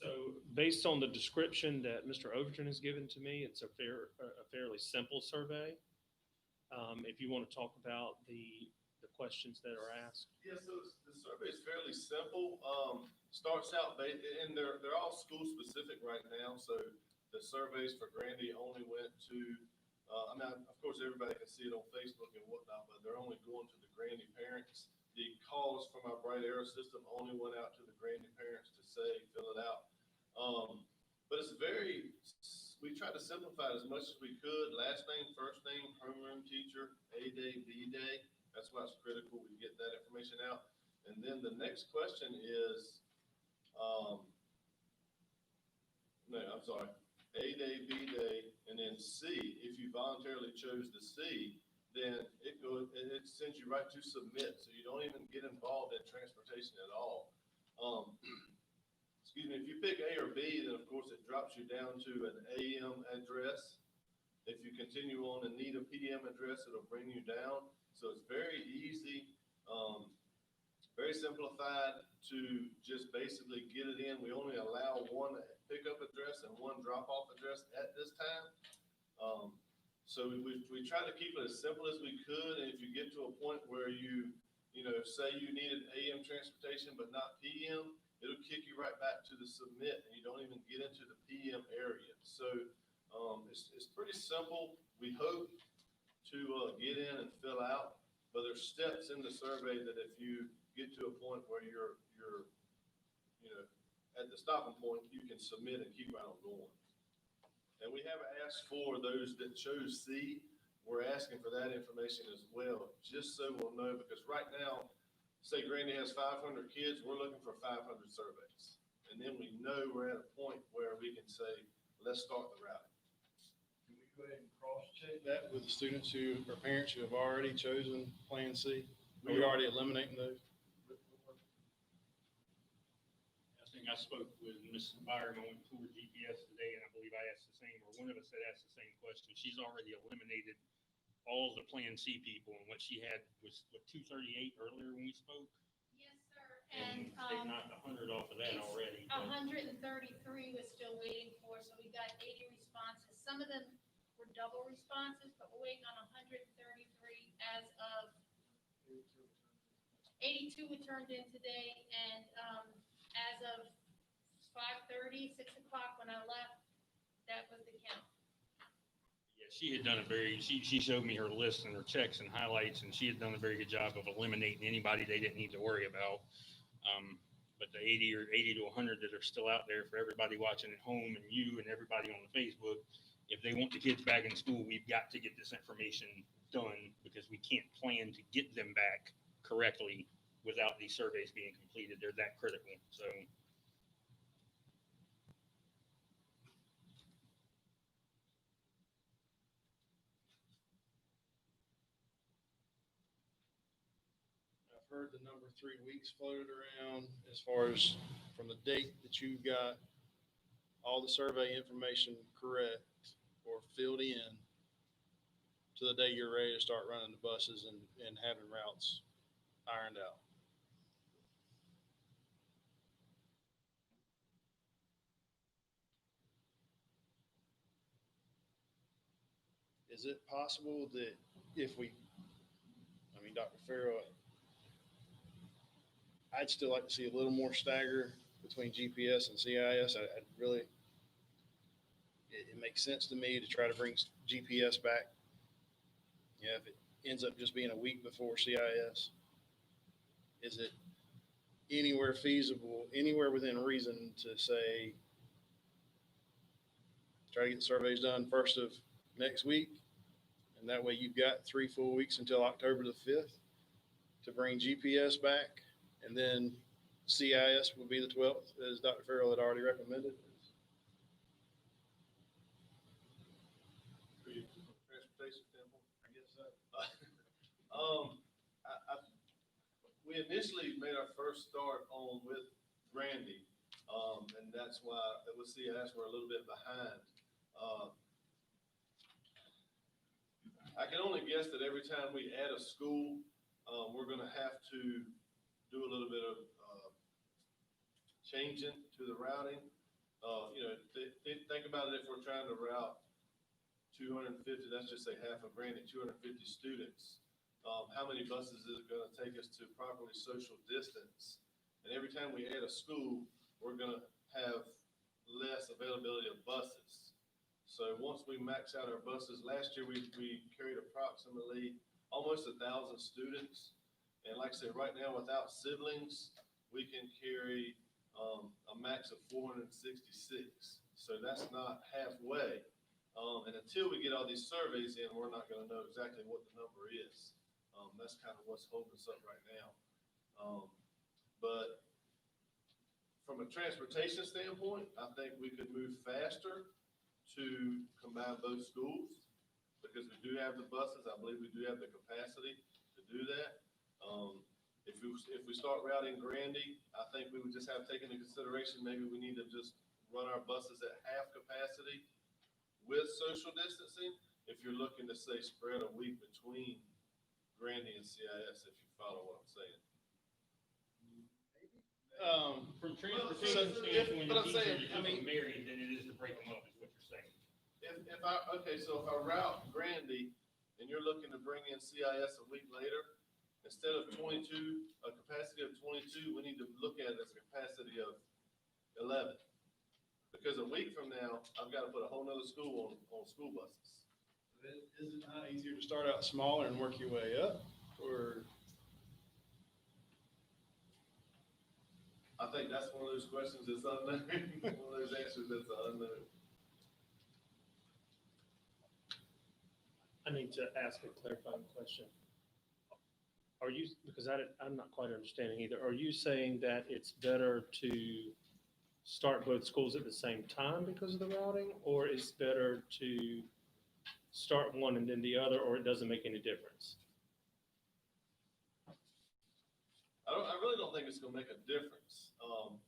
So based on the description that Mr. Overton has given to me, it's a fairly simple survey. If you want to talk about the questions that are asked. Yeah, so the survey is fairly simple. Starts out, and they're all school specific right now. So the surveys for Grandy only went to, I mean, of course, everybody can see it on Facebook and whatnot, but they're only going to the Grandy parents. The calls from our Bright Arrow system only went out to the Grandy parents to say, fill it out. But it's we tried to simplify it as much as we could. Last name, first name, homeroom teacher, A day, B day. That's why it's critical we get that information out. And then the next question is, no, I'm sorry, A day, B day, and then C. If you voluntarily chose the C, then it sends you right to submit. So you don't even get involved in transportation at all. Excuse me, if you pick A or B, then of course it drops you down to an AM address. If you continue on and need a PM address, it'll bring you down. So it's very easy, very simplified to just basically get it in. We only allow one pickup address and one drop-off address at this time. So we try to keep it as simple as we could. And if you get to a point where you say you needed AM transportation but not PM, it'll kick you right back to the submit, and you don't even get into the PM area. So it's pretty simple. We hope to get in and fill out, but there's steps in the survey that if you get to a point where you're at the stopping point, you can submit and keep right on going. And we have asked for those that chose C. We're asking for that information as well, just so we'll know, because right now, say Grandy has 500 kids, we're looking for 500 surveys. And then we know we're at a point where we can say, let's start the routing. Can we go ahead and cross-check that with the students or parents who have already chosen Plan C? Are we already eliminating those? I think I spoke with Ms. Byron on tour GPS today, and I believe I asked the same, or one of us had asked the same question. She's already eliminated all the Plan C people, and what she had was, 238 earlier when we spoke? Yes, sir. And they knocked 100 off of that already. 133 was still waiting for, so we got 80 responses. Some of them were double responses, but we're waiting on 133 as of 82 were turned in today, and as of 5:30, 6 o'clock when I left, that was the count. Yeah, she had done she showed me her list and her checks and highlights, and she had done a very good job of eliminating anybody they didn't need to worry about. But the 80 to 100 that are still out there for everybody watching at home, and you and everybody on the Facebook, if they want the kids back in school, we've got to get this information done, because we can't plan to get them back correctly without these surveys being completed. They're that critical. So. heard the number 3 weeks floated around as far as from the date that you got all the survey information correct or filled in to the day you're ready to start running the buses and having routes ironed out. Is it possible that if we, I mean, Dr. Farrell, I'd still like to see a little more stagger between GPS and CIS. I'd really, it makes sense to me to try to bring GPS back. Yeah, if it ends up just being a week before CIS, is it anywhere feasible, anywhere within reason to say, try to get the surveys done first of next week? And that way you've got 3 full weeks until October the 5th to bring GPS back. And then CIS will be the 12th, as Dr. Farrell had already recommended. Transportation standpoint. I guess so. We initially made our first start on with Grandy, and that's why with CIS we're a little bit behind. I can only guess that every time we add a school, we're gonna have to do a little bit of changing to the routing. Think about it, if we're trying to route 250, let's just say half of Grandy, 250 students. How many buses is it gonna take us to properly social distance? And every time we add a school, we're gonna have less availability of buses. So once we max out our buses, last year we carried approximately almost 1,000 students. And like I said, right now without siblings, we can carry a max of 466. So that's not halfway. And until we get all these surveys in, we're not gonna know exactly what the number is. That's kind of what's holding us up right now. But from a transportation standpoint, I think we could move faster to combine both schools because we do have the buses. I believe we do have the capacity to do that. If we start routing Grandy, I think we would just have to take into consideration, maybe we need to just run our buses at half capacity with social distancing. If you're looking to say spread a week between Grandy and CIS, if you follow what I'm saying. From So, transportation standpoint, but I'm it's easier saying, to I keep mean- them married than it is to break them up, is what you're saying. If I route Grandy and you're looking to bring in CIS a week later, instead of 22, a capacity of 22, we need to look at it as a capacity of 11. Because a week from now, I've got to put a whole nother school on school buses. Is it not easier to start out smaller and work your way up, or? I think that's one of those questions that's unknown, one of those answers that's unknown. I need to ask a clarifying question. Are you, because I'm not quite understanding either, are you saying that it's better to start both schools at the same time because of the routing, or is it better to start one and then the other, or it doesn't make any difference? I really don't think it's gonna make a difference.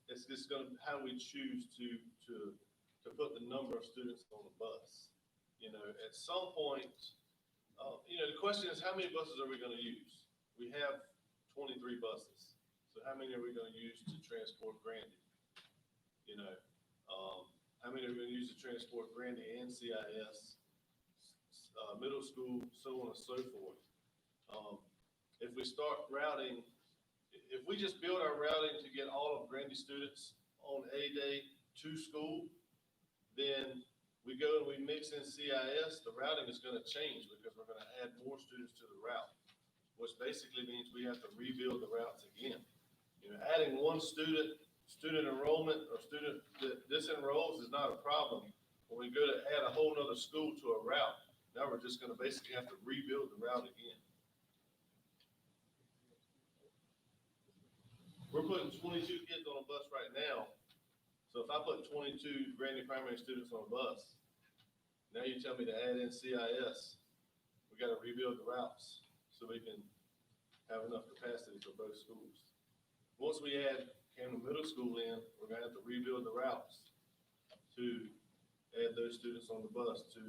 It's just how we choose to put the number of students on the bus. At some point, the question is, how many buses are we gonna use? We have 23 buses. So how many are we gonna use to transport Grandy? How many are we gonna use to transport Grandy and CIS, middle school, so on and so forth? If we start routing, if we just build our routing to get all of Grandy students on a day to school, then we go and we mix in CIS, the routing is gonna change because we're gonna add more students to the route, which basically means we have to rebuild the routes again. Adding one student enrollment or student that disenrolls is not a problem. When we go to add a whole nother school to a route, now we're just gonna basically have to rebuild the route again. We're putting 22 kids on a bus right now. So if I put 22 Grandy primary students on a bus, now you tell me to add in CIS, we gotta rebuild the routes so we can have enough capacity for both schools. Once we add Camden Middle School in, we're gonna have to rebuild the routes to add those students on the bus to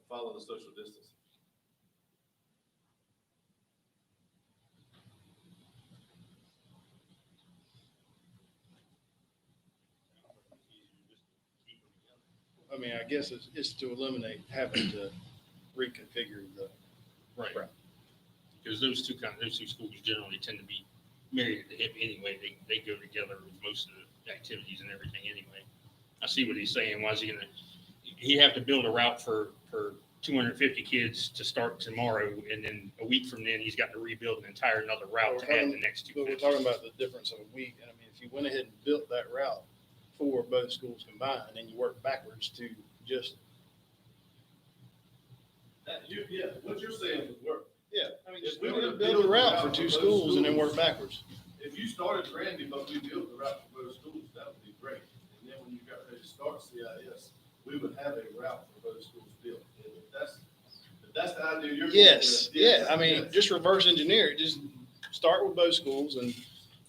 follow the social distancing. I mean, I guess it's to eliminate having to reconfigure the. Right. Because those two schools generally tend to be married at the hip anyway. They go together with most of the activities and everything anyway. I see what he's saying. Why is he have to build a route for 250 kids to start tomorrow, and then a week from then, he's got to rebuild an entire another route to add the next But we're 250. talking about the difference of a week. And I mean, if you went ahead and built that route for both schools combined, and you work backwards to just. What you're saying would work. Yeah, I mean, If just we were to build a route for two both schools and then work backwards. If you started Granby, but we built the route for both schools, that would be great. And then when you got ready to start CIS, we would have a route for both schools built. And if that's the idea you're. Yes, going with, yeah, I mean, yes. just reverse engineer it, just start with both schools and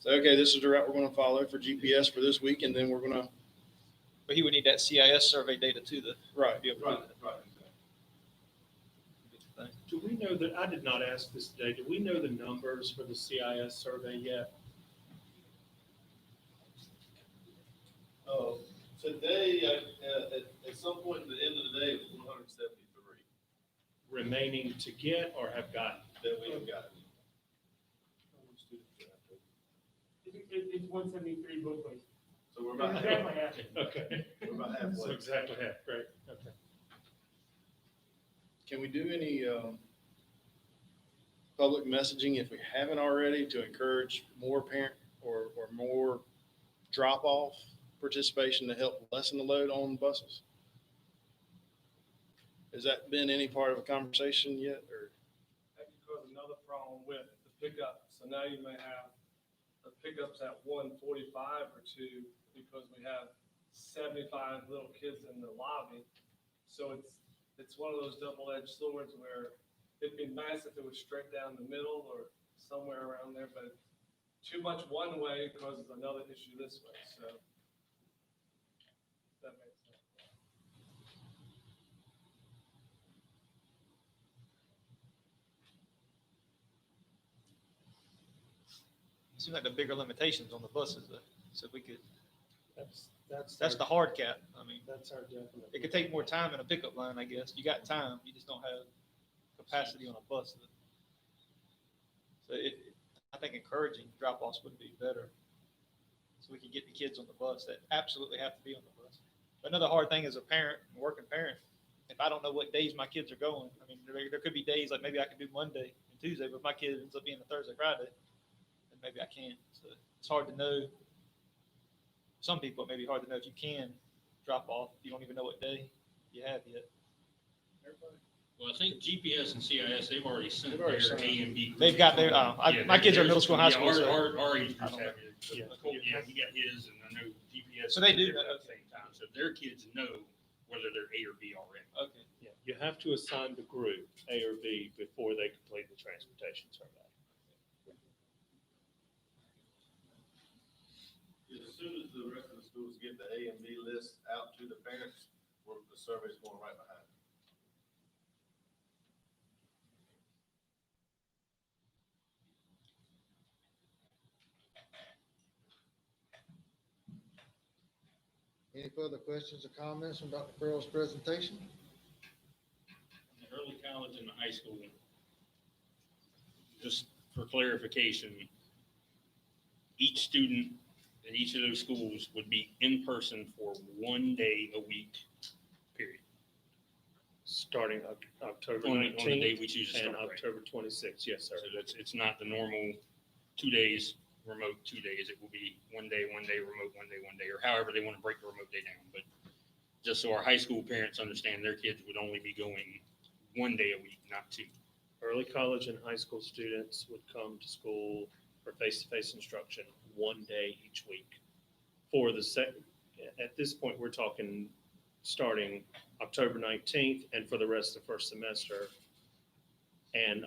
say, okay, this is the route we're gonna follow for GPS for this week, and then we're gonna. But he would need that CIS survey data too, to Right. be able to Right, do that. right. Do we know that, I did not ask this today, do we know the numbers for the CIS survey yet? Today, at some point at the end of the day, it was 173 Remaining to get or have gotten? that we have gotten. It's 173 both ways. So we're about Exactly half, half. Okay. we're about So halfway. exactly half, great, okay. Can we do any, public messaging if we haven't already to encourage more parent or more drop-off participation to help lessen the load on buses? Has that been any part of a conversation yet, or? That could cause another problem with the pickup. So now you may have the pickups at 1:45 or 2 because we have 75 little kids in the lobby. So it's one of those double-edged swords where it'd be nice if it was straight down the middle or somewhere around there, but too much one way causes another issue this way, so. That makes sense. Seems like the bigger limitations on the buses, though. So if we could, That's that's the our- hard cap. I mean, That's our definite. it could take more time in a pickup line, I guess. You got time, you just don't have capacity on a bus. So I think encouraging drop-offs would be better. So we can get the kids on the bus that absolutely have to be on the bus. Another hard thing as a parent, a working parent, if I don't know what days my kids are going, I mean, there could be days like maybe I can do Monday and Tuesday, but if my kid ends up being a Thursday, Friday, then maybe I can't. So it's hard to know. Some people, it may be hard to know if you can drop off. You don't even know what day you have yet. Well, I think GPS and CIS, they've already sent They've their already sent A and B. They've got their, Yeah, my kids are theirs- middle school, high yeah, school, so. Our age groups have it. Yeah. Yeah, we got his, and I know GPS. So they do at that, the same time, so their kids know whether they're A or B already. Okay. Yeah, you have to assign the group, A or B, before they complete the transportation survey. As soon as the rest of the schools get the A and B list out to the parents, the survey's going right behind it. Any further questions or comments from Dr. Farrell's presentation? The early college and the high school, just for clarification, each student at each of those schools would be in person for 1 day a week, period. Starting October On the day 19th we choose to and start, right? October 26th, yes, sir. So it's not the normal 2 days, remote 2 days. It will be 1 day, remote, 1 day, or however they want to break the remote day down. But just so our high school parents understand, their kids would only be going 1 day a week, not 2. Early college and high school students would come to school for face-to-face instruction 1 day each week. For the at this point, we're talking starting October 19th and for the rest of the first semester, and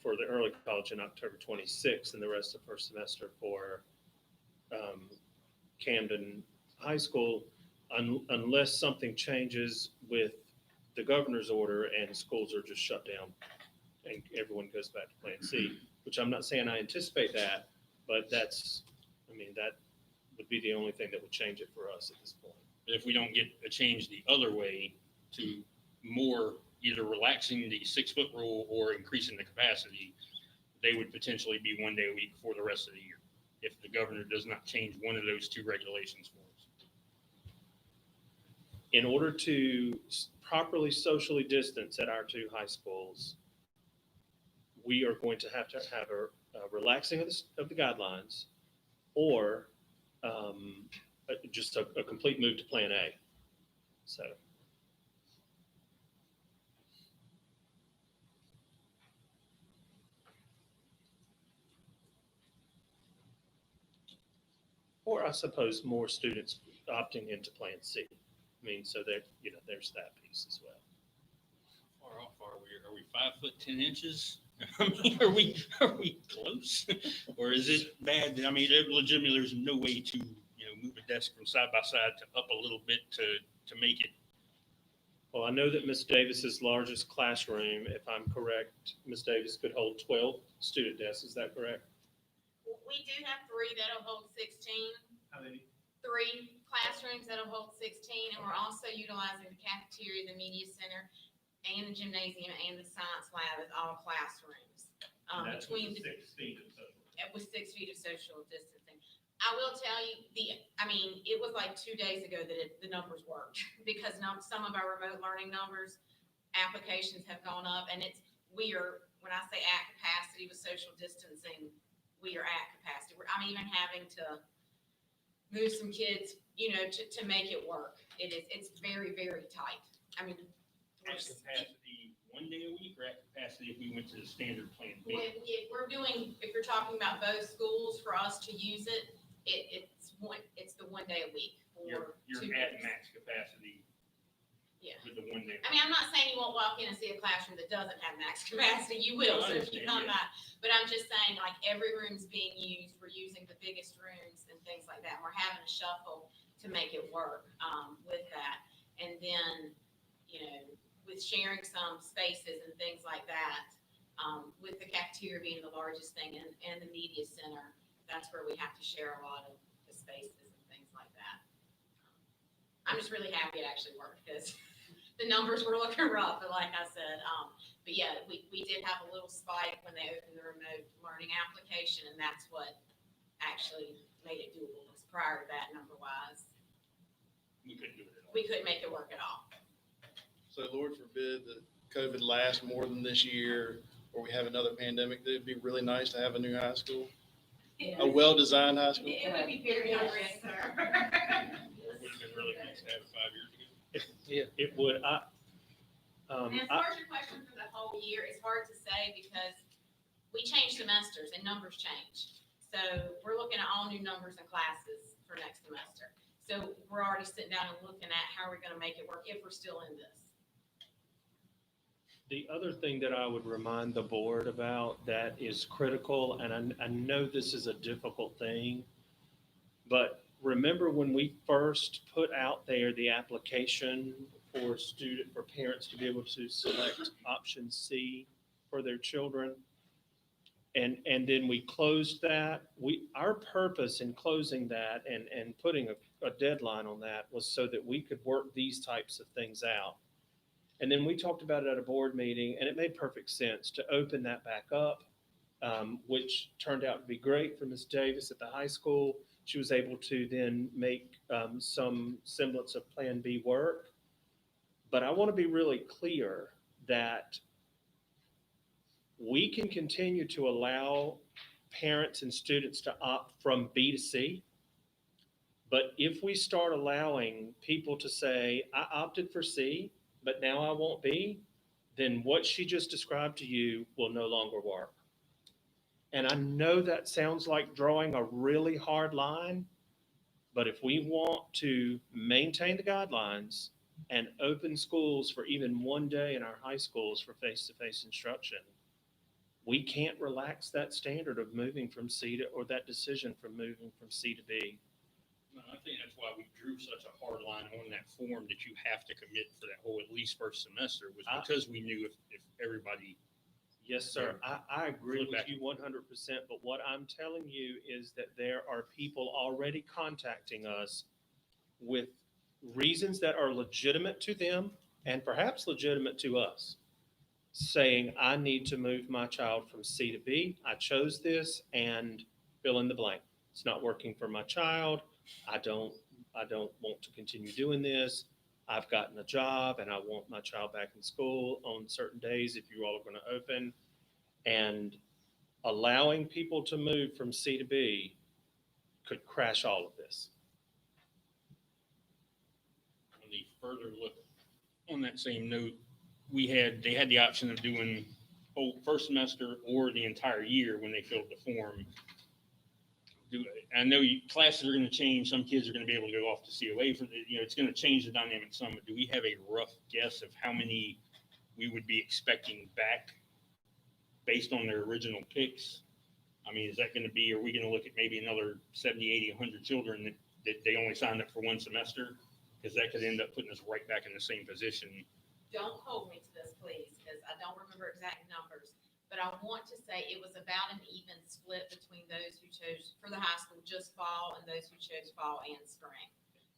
for the early college in October 26th, and the rest of first semester for Camden High School, unless something changes with the governor's order and schools are just shut down and everyone goes back to Plan C, which I'm not saying I anticipate that, but that would be the only thing that would change it for us at this point. If we don't get a change the other way to more either relaxing the 6-foot rule or increasing the capacity, they would potentially be 1 day a week for the rest of the year if the governor does not change one of those 2 regulations for us. In order to properly socially distance at our 2 high schools, we are going to have a relaxing of the guidelines, or just a complete move to Plan A. So. Or I suppose more students opting into Plan C. I mean, so that, there's that piece as well. Far off are we? Are we 5 foot 10 inches? I mean, are we close? Or is it bad? I mean, legitimately, there's no way to, move a desk from side by side to up a little bit to make it. Well, I know that Ms. Davis's largest classroom, if I'm correct, Ms. Davis could hold 12 student desks. Is that correct? We do have 3 that'll hold 16. How many? 3 classrooms that'll hold 16, and we're also utilizing the cafeteria, the media center, and the gymnasium and the science lab as all classrooms. Between 6 feet of social. with 6 feet of social distancing. I will tell you it was like 2 days ago that the numbers worked because some of our remote learning numbers, applications have gone up, and when I say at capacity with social distancing, we are at capacity. I'm even having to move some kids, to make it work. It's very, very tight. I mean, At capacity 1 day a week, or at capacity if we went to the standard Plan B? if you're talking about both schools, for us to use it, it's the 1 day a week. You're 2 at days. max capacity. Yeah. With the 1 day. I mean, I'm not saying you won't walk in and see a classroom that doesn't have max capacity. You will, No, I so if you understand, come by. But I'm just saying, like, every room's being used. We're using the biggest rooms and things like that. We're having a shuffle to make it work with that. And then, with sharing some spaces and things like that, with the cafeteria being the largest thing and the media center, that's where we have to share a lot of the spaces and things like that. I'm just really happy it actually worked because the numbers were looking rough, but like I said, but yeah, we did have a little spike when they opened the remote learning application, and that's what actually made it doable. Because prior to that, number-wise, We couldn't do it at all. we couldn't make it work at all. So Lord forbid that COVID lasts more than this year, or we have another pandemic. It'd be really nice to have a new high school, a well-designed high school. It would be very nice, sir. It would have been really nice to have it 5 years ago. It would. And as far as your question for the whole year, it's hard to say because we change semesters and numbers change. So we're looking at all new numbers and classes for next semester. So we're already sitting down and looking at how we're gonna make it work if we're still in this. The other thing that I would remind the board about that is critical, and I know this is a difficult thing, but remember when we first put out there the application for parents to be able to select option C for their children, and then we closed that. Our purpose in closing that and putting a deadline on that was so that we could work these types of things out. And then we talked about it at a board meeting, and it made perfect sense to open that back up, which turned out to be great for Ms. Davis at the high school. She was able to then make some semblance of Plan B work. But I want to be really clear that we can continue to allow parents and students to opt from B to C. But if we start allowing people to say, I opted for C, but now I won't B, then what she just described to you will no longer work. And I know that sounds like drawing a really hard line, but if we want to maintain the guidelines and open schools for even 1 day in our high schools for face-to-face instruction, we can't relax that standard of moving from C to, or that decision from moving from C to B. No, I think that's why we drew such a hard line on that form that you have to commit for that whole at least first semester, was because we knew if everybody. Yes, sir. I agree Flip with back. you 100%, but what I'm telling you is that there are people already contacting us with reasons that are legitimate to them and perhaps legitimate to us, saying, I need to move my child from C to B. I chose this and fill in the blank. It's not working for my child. I don't want to continue doing this. I've gotten a job and I want my child back in school on certain days if you all are going to open. And allowing people to move from C to B could crash all of this. On the further look, on that same note, they had the option of doing first semester or the entire year when they filled the form. I know classes are going to change. Some kids are going to be able to go off to COA for it's going to change the dynamic some. But do we have a rough guess of how many we would be expecting back based on their original picks? I mean, is that going to be, are we going to look at maybe another 70, 80, 100 children that they only signed up for one semester? Because that could end up putting us right back in the same position. Don't hold me to this, please, because I don't remember exact numbers. But I want to say it was about an even split between those who chose for the high school just fall and those who chose fall and spring.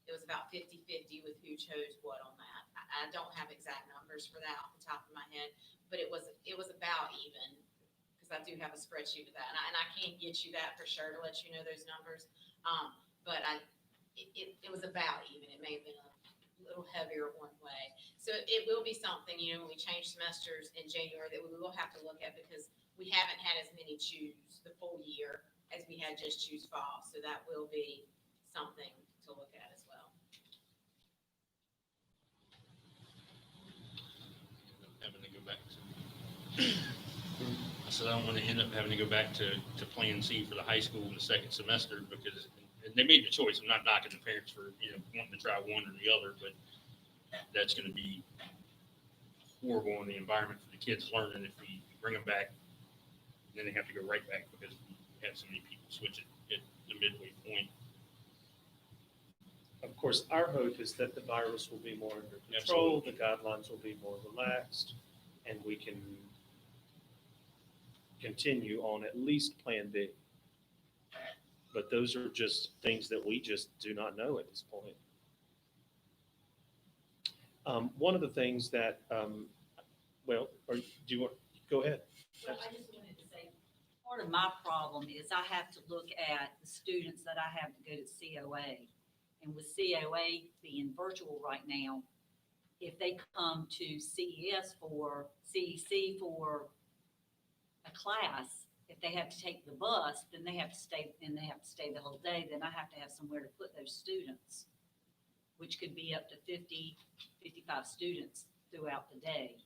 It was about 50-50 with who chose what on that. I don't have exact numbers for that off the top of my head, but it was about even, because I do have a spreadsheet of that, and I can't get you that for sure to let you know those numbers. But it was about even. It may have been a little heavier one way. So it will be something, when we change semesters in January, that we will have to look at, because we haven't had as many choose the full year as we had just choose fall. So that will be something to look at as well. Having to go back to, I said I don't want to end up having to go back to Plan C for the high school in the second semester, because they made the choice. I'm not knocking the parents for wanting to try one or the other, but that's going to be horrible in the environment for the kids learning if we bring them back, and then they have to go right back because we have so many people switch it at the midway point. Of course, our hope is that the virus will be more under control, the guidelines will be more relaxed, and we can continue on at least Plan B. But those are just things that we just do not know at this point. One of the things that, do you want, go ahead. Well, I just wanted to say, part of my problem is I have to look at the students that I have to go to COA. And with COA being virtual right now, if they come to CEC for a class, if they have to take the bus, then they have to stay the whole day. Then I have to have somewhere to put those students, which could be up to 50, 55 students throughout the day.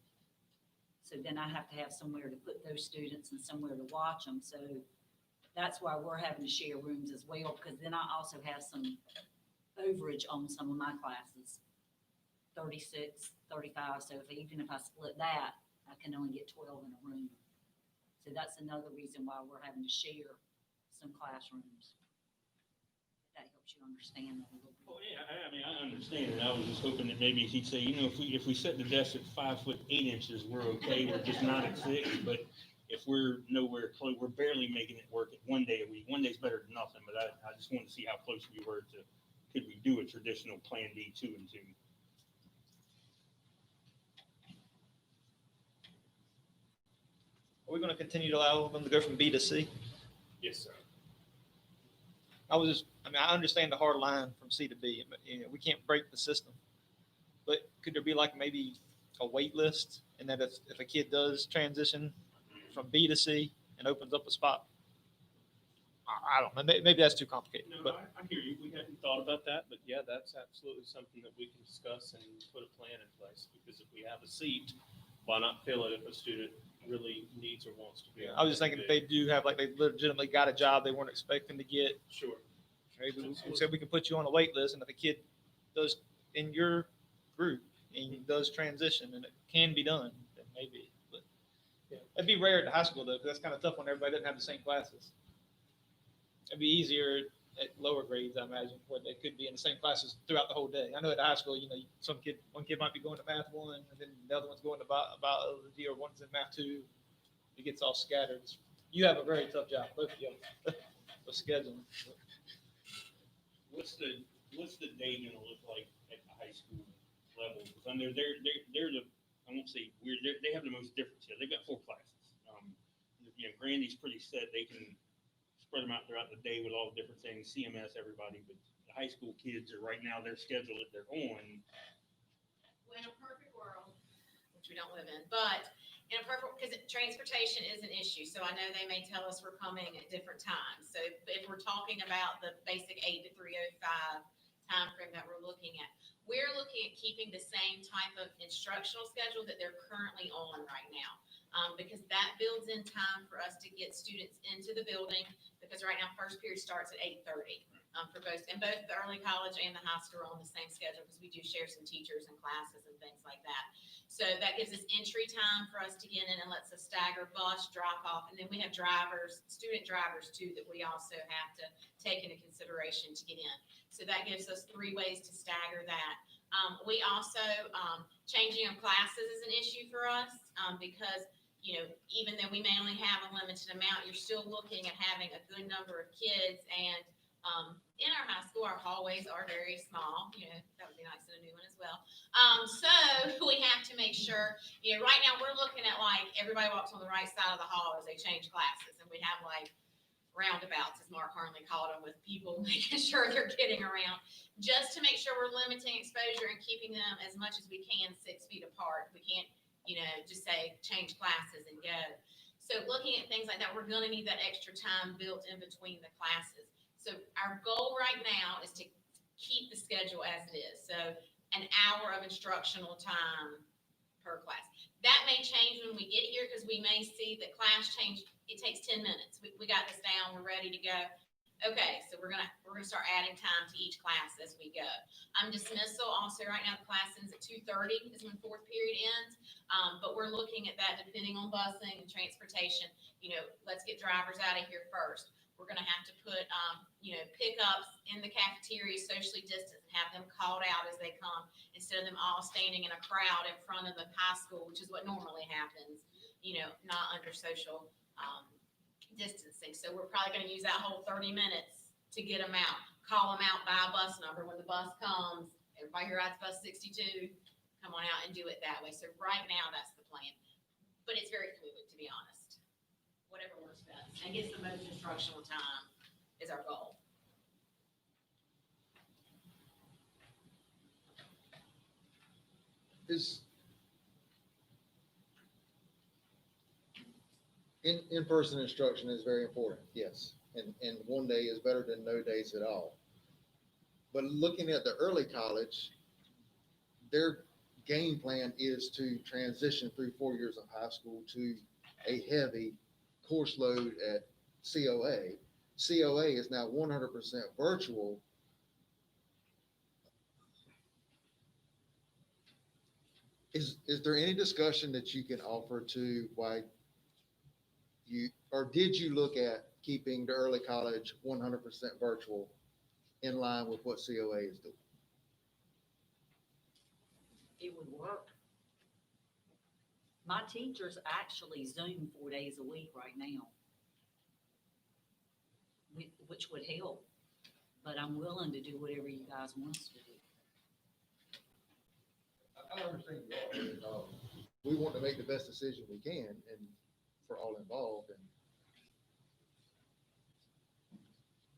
So then I have to have somewhere to put those students and somewhere to watch them. So that's why we're having to share rooms as well, because then I also have some overage on some of my classes, 36, 35. So even if I split that, I can only get 12 in a room. So that's another reason why we're having to share some classrooms. That helps you understand that a little bit. Oh yeah, I mean, I understand it. I was just hoping that maybe he'd say, if we set the desk at 5'8" we're okay. We're just not at 6. But if we're nowhere close, we're barely making it work at 1 day a week. 1 day's better than nothing. But I just wanted to see how close we were to, could we do a traditional Plan B 2 and 2? Are we going to continue to allow them to go from B to C? Yes, sir. I understand the hard line from C to B, but we can't break the system. But could there be like maybe a wait list, and that if a kid does transition from B to C and opens up a spot? I don't know. Maybe that's too complicated. No, but I hear you. We hadn't thought about that, but yeah, that's absolutely something that we can discuss and put a plan in place. Because if we have a seat, why not fill it if a student really needs or wants to be? I was just thinking if they do have, like, they legitimately got a job they weren't expecting to get. Sure. Maybe we said we can put you on a wait list, and if a kid does in your group and does transition, and it can be done, then maybe. But Yeah. It'd be rare at the high school though, because that's kind of tough when everybody doesn't have the same classes. It'd be easier at lower grades, I imagine, where they could be in the same classes throughout the whole day. I know at the high school, one kid might be going to math 1, and then the other one's going to biology, or one's in math 2. It gets all scattered. You have a very tough job, both of you, with scheduling. What's the day gonna look like at the high school level? Because I know they're the, I won't say weird, they have the most difference here. They've got 4 classes. Grandy's pretty set. They can spread them out throughout the day with all the different things, CMS, everybody, but the high school kids are right now, their schedule that they're on. Well, in a perfect world, which we don't live in, but in a perfect, because transportation is an issue, so I know they may tell us we're coming at different times. So if we're talking about the basic 8 to 3:05 timeframe that we're looking at, we're looking at keeping the same type of instructional schedule that they're currently on right now. Because that builds in time for us to get students into the building, because right now first period starts at 8:30. For both the early college and the high school are on the same schedule, because we do share some teachers and classes and things like that. So that gives us entry time for us to get in and lets us stagger bus drop off. And then we have drivers, student drivers too, that we also have to take into consideration to get in. So that gives us 3 ways to stagger that. We also, changing of classes is an issue for us, because even though we may only have a limited amount, you're still looking at having a good number of kids. And in our high school, our hallways are very small. That would be nice in a new one as well. So we have to make sure, right now we're looking at like everybody walks on the right side of the hall as they change classes. And we have like roundabouts, as Mark Harnley called them, with people making sure they're getting around, just to make sure we're limiting exposure and keeping them as much as we can 6 feet apart. We can't just say change classes and go. So looking at things like that, we're going to need that extra time built in between the classes. So our goal right now is to keep the schedule as it is. So an hour of instructional time per class. That may change when we get here, because we may see the class change. It takes 10 minutes. We got this down. We're ready to go. Okay, so we're gonna start adding time to each class as we go. Dismissal also right now, the class ends at 2:30 is when 4th period ends. But we're looking at that depending on busing and transportation. Let's get drivers out of here first. We're gonna have to put pickups in the cafeteria, socially distanced, and have them called out as they come, instead of them all standing in a crowd in front of the high school, which is what normally happens. Not under social distancing. So we're probably going to use that whole 30 minutes to get them out, call them out by a bus number. When the bus comes, everybody here rides bus 62, come on out and do it that way. So right now, that's the plan. But it's very fluid, to be honest. Whatever works best. And gets the most instructional time is our goal. In-person instruction is very important, yes. And one day is better than no days at all. But looking at the early college, their game plan is to transition through 4 years of high school to a heavy course load at COA. COA is now 100% virtual. Is there any discussion that you can offer to why did you look at keeping the early college 100% virtual in line with what COA is doing? It would work. My teachers actually Zoom 4 days a week right now, which would help, but I'm willing to do whatever you guys want us to do. I understand you are. We want to make the best decision we can and for all involved. And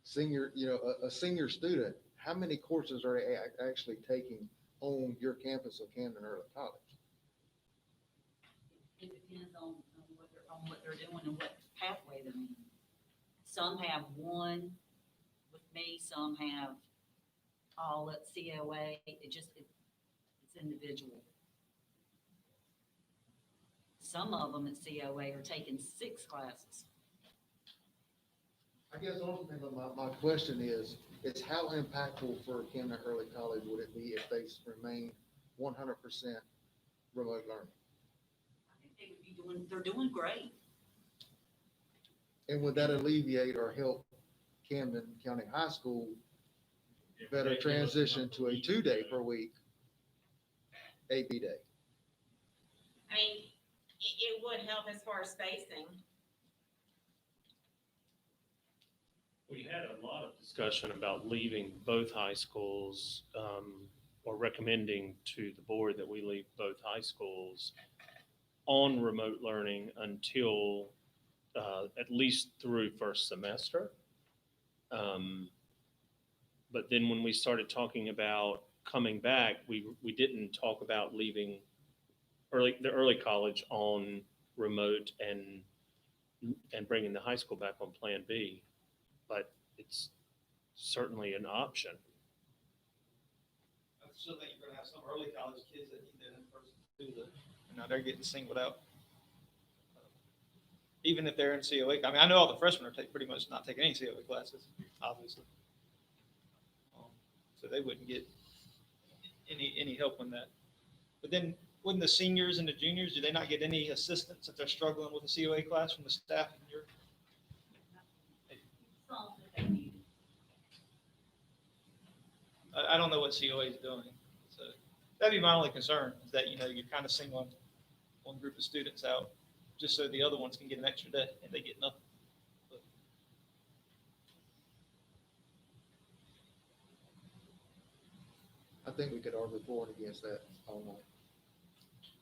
senior, a senior student, how many courses are they actually taking on your campus of Camden Early College? It depends on what they're doing and what pathway they're in. Some have one with me, some have all at COA. It's individual. Some of them at COA are taking 6 classes. I guess ultimately my question is how impactful for Camden Early College would it be if they remain 100% remote learning? I think they would be they're doing great. And would that alleviate or help Camden County High School better transition to a 2-day per week AP day? I mean, it would help as far as spacing. We had a lot of discussion about leaving both high schools, or recommending to the board that we leave both high schools on remote learning until at least through first semester. But then when we started talking about coming back, we didn't talk about leaving the early college on remote and bringing the high school back on Plan B. But it's certainly an option. I still think you're gonna have some early college kids that need that in person to do that. Now they're getting singled out. Even if they're in COA, I mean, I know all the freshmen are pretty much not taking any COA classes, obviously. So they wouldn't get any help on that. But then wouldn't the seniors and the juniors, do they not get any assistance if they're struggling with a COA class from the staff in your? I don't know what COA is doing. So that'd be my only concern, is that, you're kind of singling one group of students out just so the other ones can get an extra day and they get nothing. I think we could argue for and against that all night.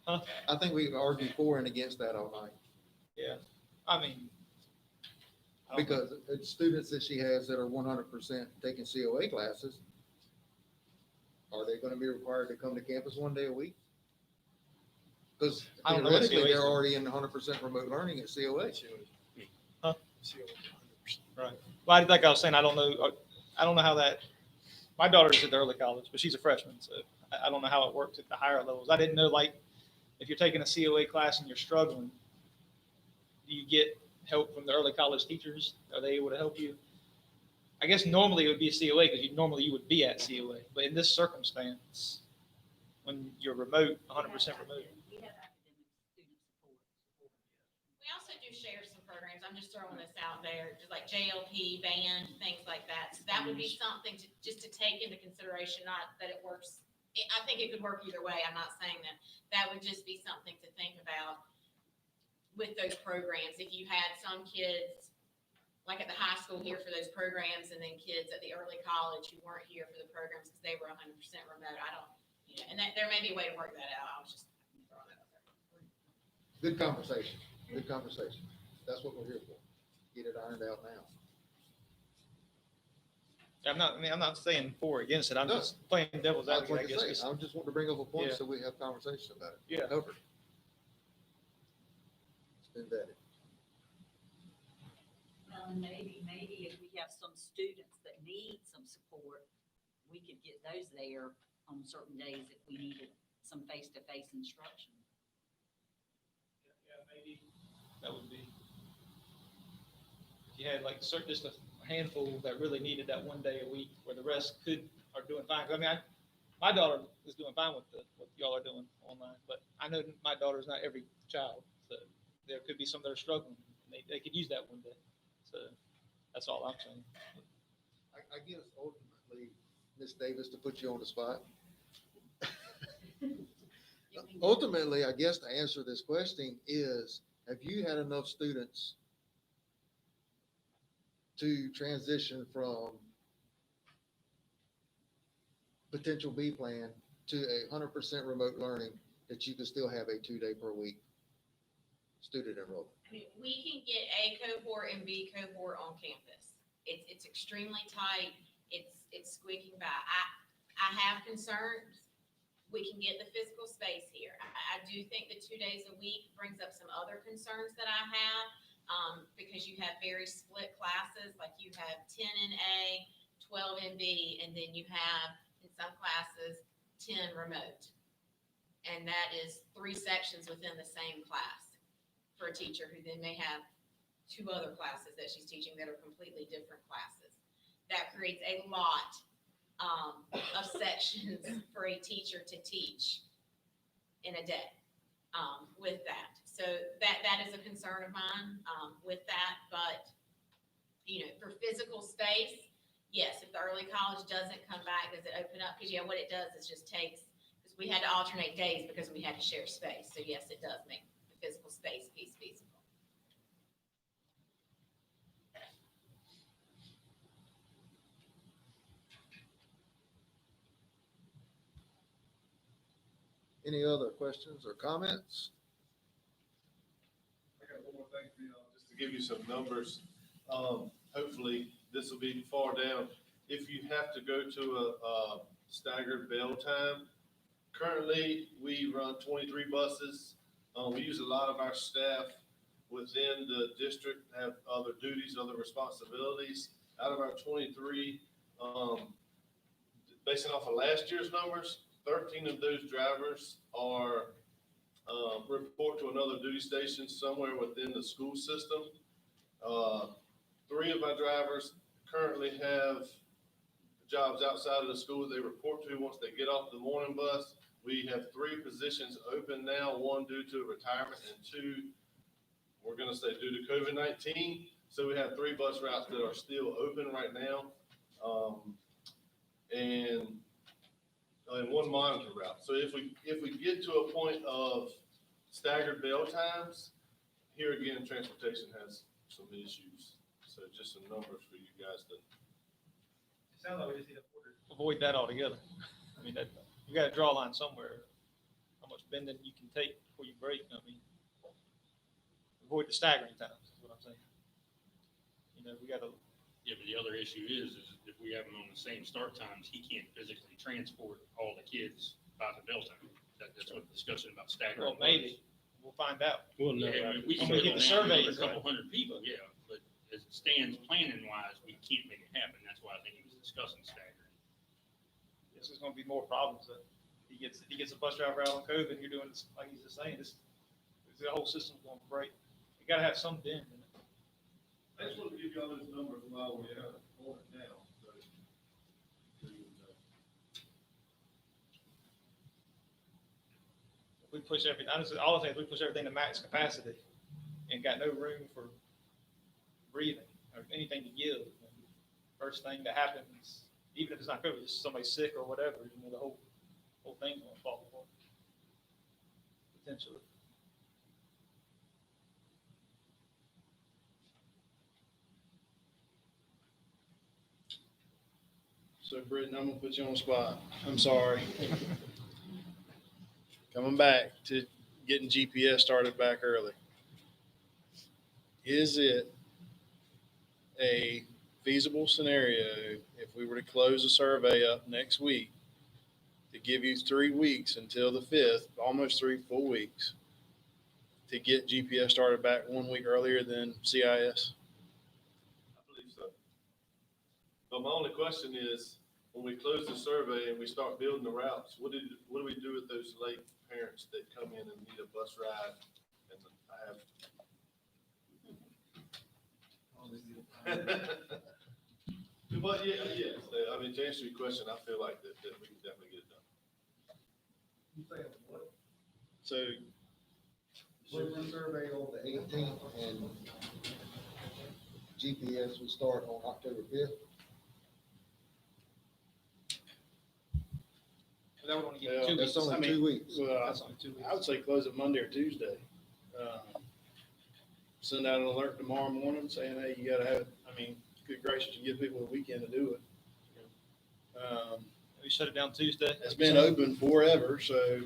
Huh? I think we could argue for and against that all night. Yeah, I mean. I don't know. Because it's students that she has that are 100% taking COA classes, are they going to be required to come to campus one day a week? Because I don't know what theoretically, COA is. they're already in 100% remote learning at COA. Huh? Right. Well, like I was saying, I don't know how that, my daughter's at the early college, but she's a freshman, so I don't know how it works at the higher levels. I didn't know, like, if you're taking a COA class and you're struggling, do you get help from the early college teachers? Are they able to help you? I guess normally it would be a COA because you would be at COA, but in this circumstance, when you're remote, 100% remote. We have academic student support. We also do share some programs. I'm just throwing this out there, just like JLP, band, things like that. So that would be something just to take into consideration, not that it works. I think it could work either way. I'm not saying that. That would just be something to think about with those programs. If you had some kids, like at the high school, here for those programs, and then kids at the early college who weren't here for the programs because they were 100% remote. I don't, and that there may be a way to work that out. I was just throwing that out there. Good conversation. Good conversation. That's what we're here for. Get it ironed out now. I'm not saying for or against it. I'm No. just playing devil's I was advocate, I going to guess. say, I just want to bring up a point Yeah. so we have conversation about it. Yeah. Covered. It's been vetted. Well, and maybe if we have some students that need some support, we could get those there on certain days if we needed some face-to-face instruction. Yeah, maybe that would be. If you had like just a handful that really needed that one day a week, where the rest are doing fine. I mean, my daughter is doing fine with what y'all are doing online, but I know my daughter's not every child, so there could be some that are struggling. And they could use that one day. So that's all I'm saying. I guess ultimately, Ms. Davis, to put you on the spot. Ultimately, I guess to answer this question is, have you had enough students to transition from potential B plan to 100% remote learning that you can still have a 2-day per week student enrollment? I mean, we can get A cohort and B cohort on campus. It's extremely tight. It's squeaking by. I have concerns. We can get the physical space here. I do think the 2 days a week brings up some other concerns that I have, because you have very split classes, like you have 10 in A, 12 in B, and then you have, in some classes, 10 remote. And that is 3 sections within the same class for a teacher who then may have 2 other classes that she's teaching that are completely different classes. That creates a lot of sections for a teacher to teach in a day with that. So that is a concern of mine, with that, but, you know, for physical space, yes, if the early college doesn't come back, does it open up? Because, yeah, what it does is just takes, because we had to alternate days because we had to share space. So yes, it does make the physical space piece feasible. Any other questions or comments? I got one more thing for y'all, just to give you some numbers. Hopefully, this will be far down. If you have to go to a staggered bell time, currently, we run 23 buses. We use a lot of our staff within the district have other duties, other responsibilities. Out of our 23, basing off of last year's numbers, 13 of those drivers are report to another duty station somewhere within the school system. 3 of my drivers currently have jobs outside of the school they report to once they get off the morning bus. We have 3 positions open now, 1 due to retirement and 2, we're gonna say due to COVID-19. So we have 3 bus routes that are still open right now. And 1 monitor route. So if we get to a point of staggered bell times, here again, transportation has some issues. So just some numbers for you guys to. It sounds like we just need to avoid that altogether. I mean, that, you gotta draw a line somewhere, how much bending you can take before you break. I mean, avoid the staggering times, is what I'm saying. You know, we gotta. Yeah, but the other issue is if we have them on the same start times, he can't physically transport all the kids by the bell time. That's what the discussion about staggering. Well, maybe, we'll find out. We'll know. Yeah, after we the can When we get get the the survey, surveys, a couple hundred people, yeah, but as it stands planning wise, we can't make it happen. That's why I think he was discussing staggering. This is gonna be more problems that he gets a bus driver out on COVID, you're doing this, like he's just saying, the whole system's gonna break. You gotta have some bend in it. I just want to give you all those numbers while we're on it now. If we push everything, honestly, all I think is we push everything to max capacity and got no room for breathing or anything to give. And first thing that happens, even if it's not COVID, just somebody sick or whatever, you know, the whole thing's gonna fall apart. Potentially. So Britton, I'm gonna put you on the spot. I'm sorry. Coming back to getting GPS started back early. Is it a feasible scenario if we were to close the survey up next week to give you 3 weeks until the 5th, almost 3 full weeks, to get GPS started back 1 week earlier than CIS? I believe so. But my only question is, when we close the survey and we start building the routes, what do we do with those late parents that come in and need a bus ride? And I have. But yeah, yes, I mean, to answer your question, I feel like that we can definitely get it done. You saying what? So Close the survey on the 18th and GPS will start on October 5th. That would only give Yeah, you 2 weeks. That's only I mean, 2 weeks. well, That's only 2 weeks. I would say close it Monday or Tuesday. Send out an alert tomorrow morning saying, hey, you gotta have it. I mean, good gracious, you give people a weekend to do it. We shut it down Tuesday. It's been open forever, so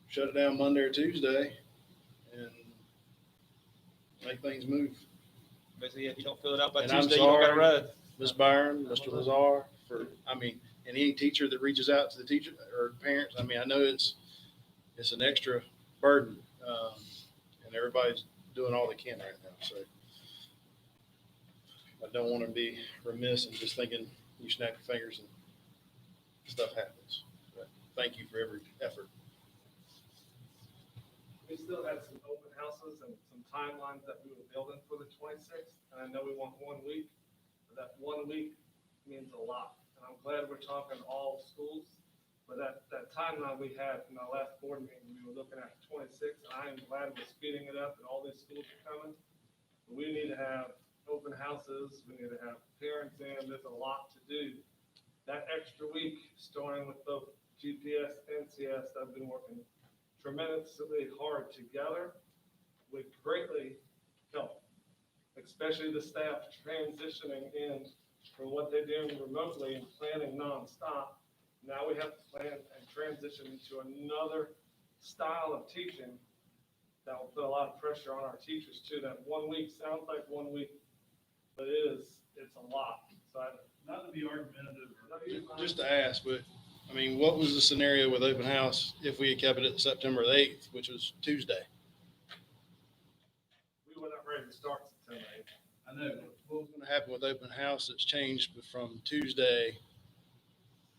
shut it down Monday or Tuesday and make things move. Basically, if you don't fill it out by And I'm Tuesday, you don't got a sorry. ride. Ms. Byron, Mr. Lazar, and any teacher that reaches out to the teacher or parents, I mean, I know it's an extra burden, and everybody's doing all they can right now, so. I don't want to be remiss in just thinking you snap your fingers and stuff happens. But thank you for every effort. We still had some open houses and some timelines that we were building for the 26th, and I know we want 1 week, but that 1 week means a lot. And I'm glad we're talking all schools. But that timeline we had from our last board meeting, we were looking at 26, and I am glad we're speeding it up and all these schools are coming. But we need to have open houses, we need to have parents in, there's a lot to do. That extra week, starting with both GPS and CS, I've been working tremendously hard together, would greatly help, especially the staff transitioning in from what they're doing remotely and planning nonstop. Now we have to plan and transition into another style of teaching that will put a lot of pressure on our teachers too. That 1 week sounds like 1 week, but it's a lot. So not to be argumentative. Just to ask, but, I mean, what was the scenario with open house if we had kept it at September the 8th, which was Tuesday? We were not ready to start September 8th. I know, but what was gonna happen with open house that's changed from Tuesday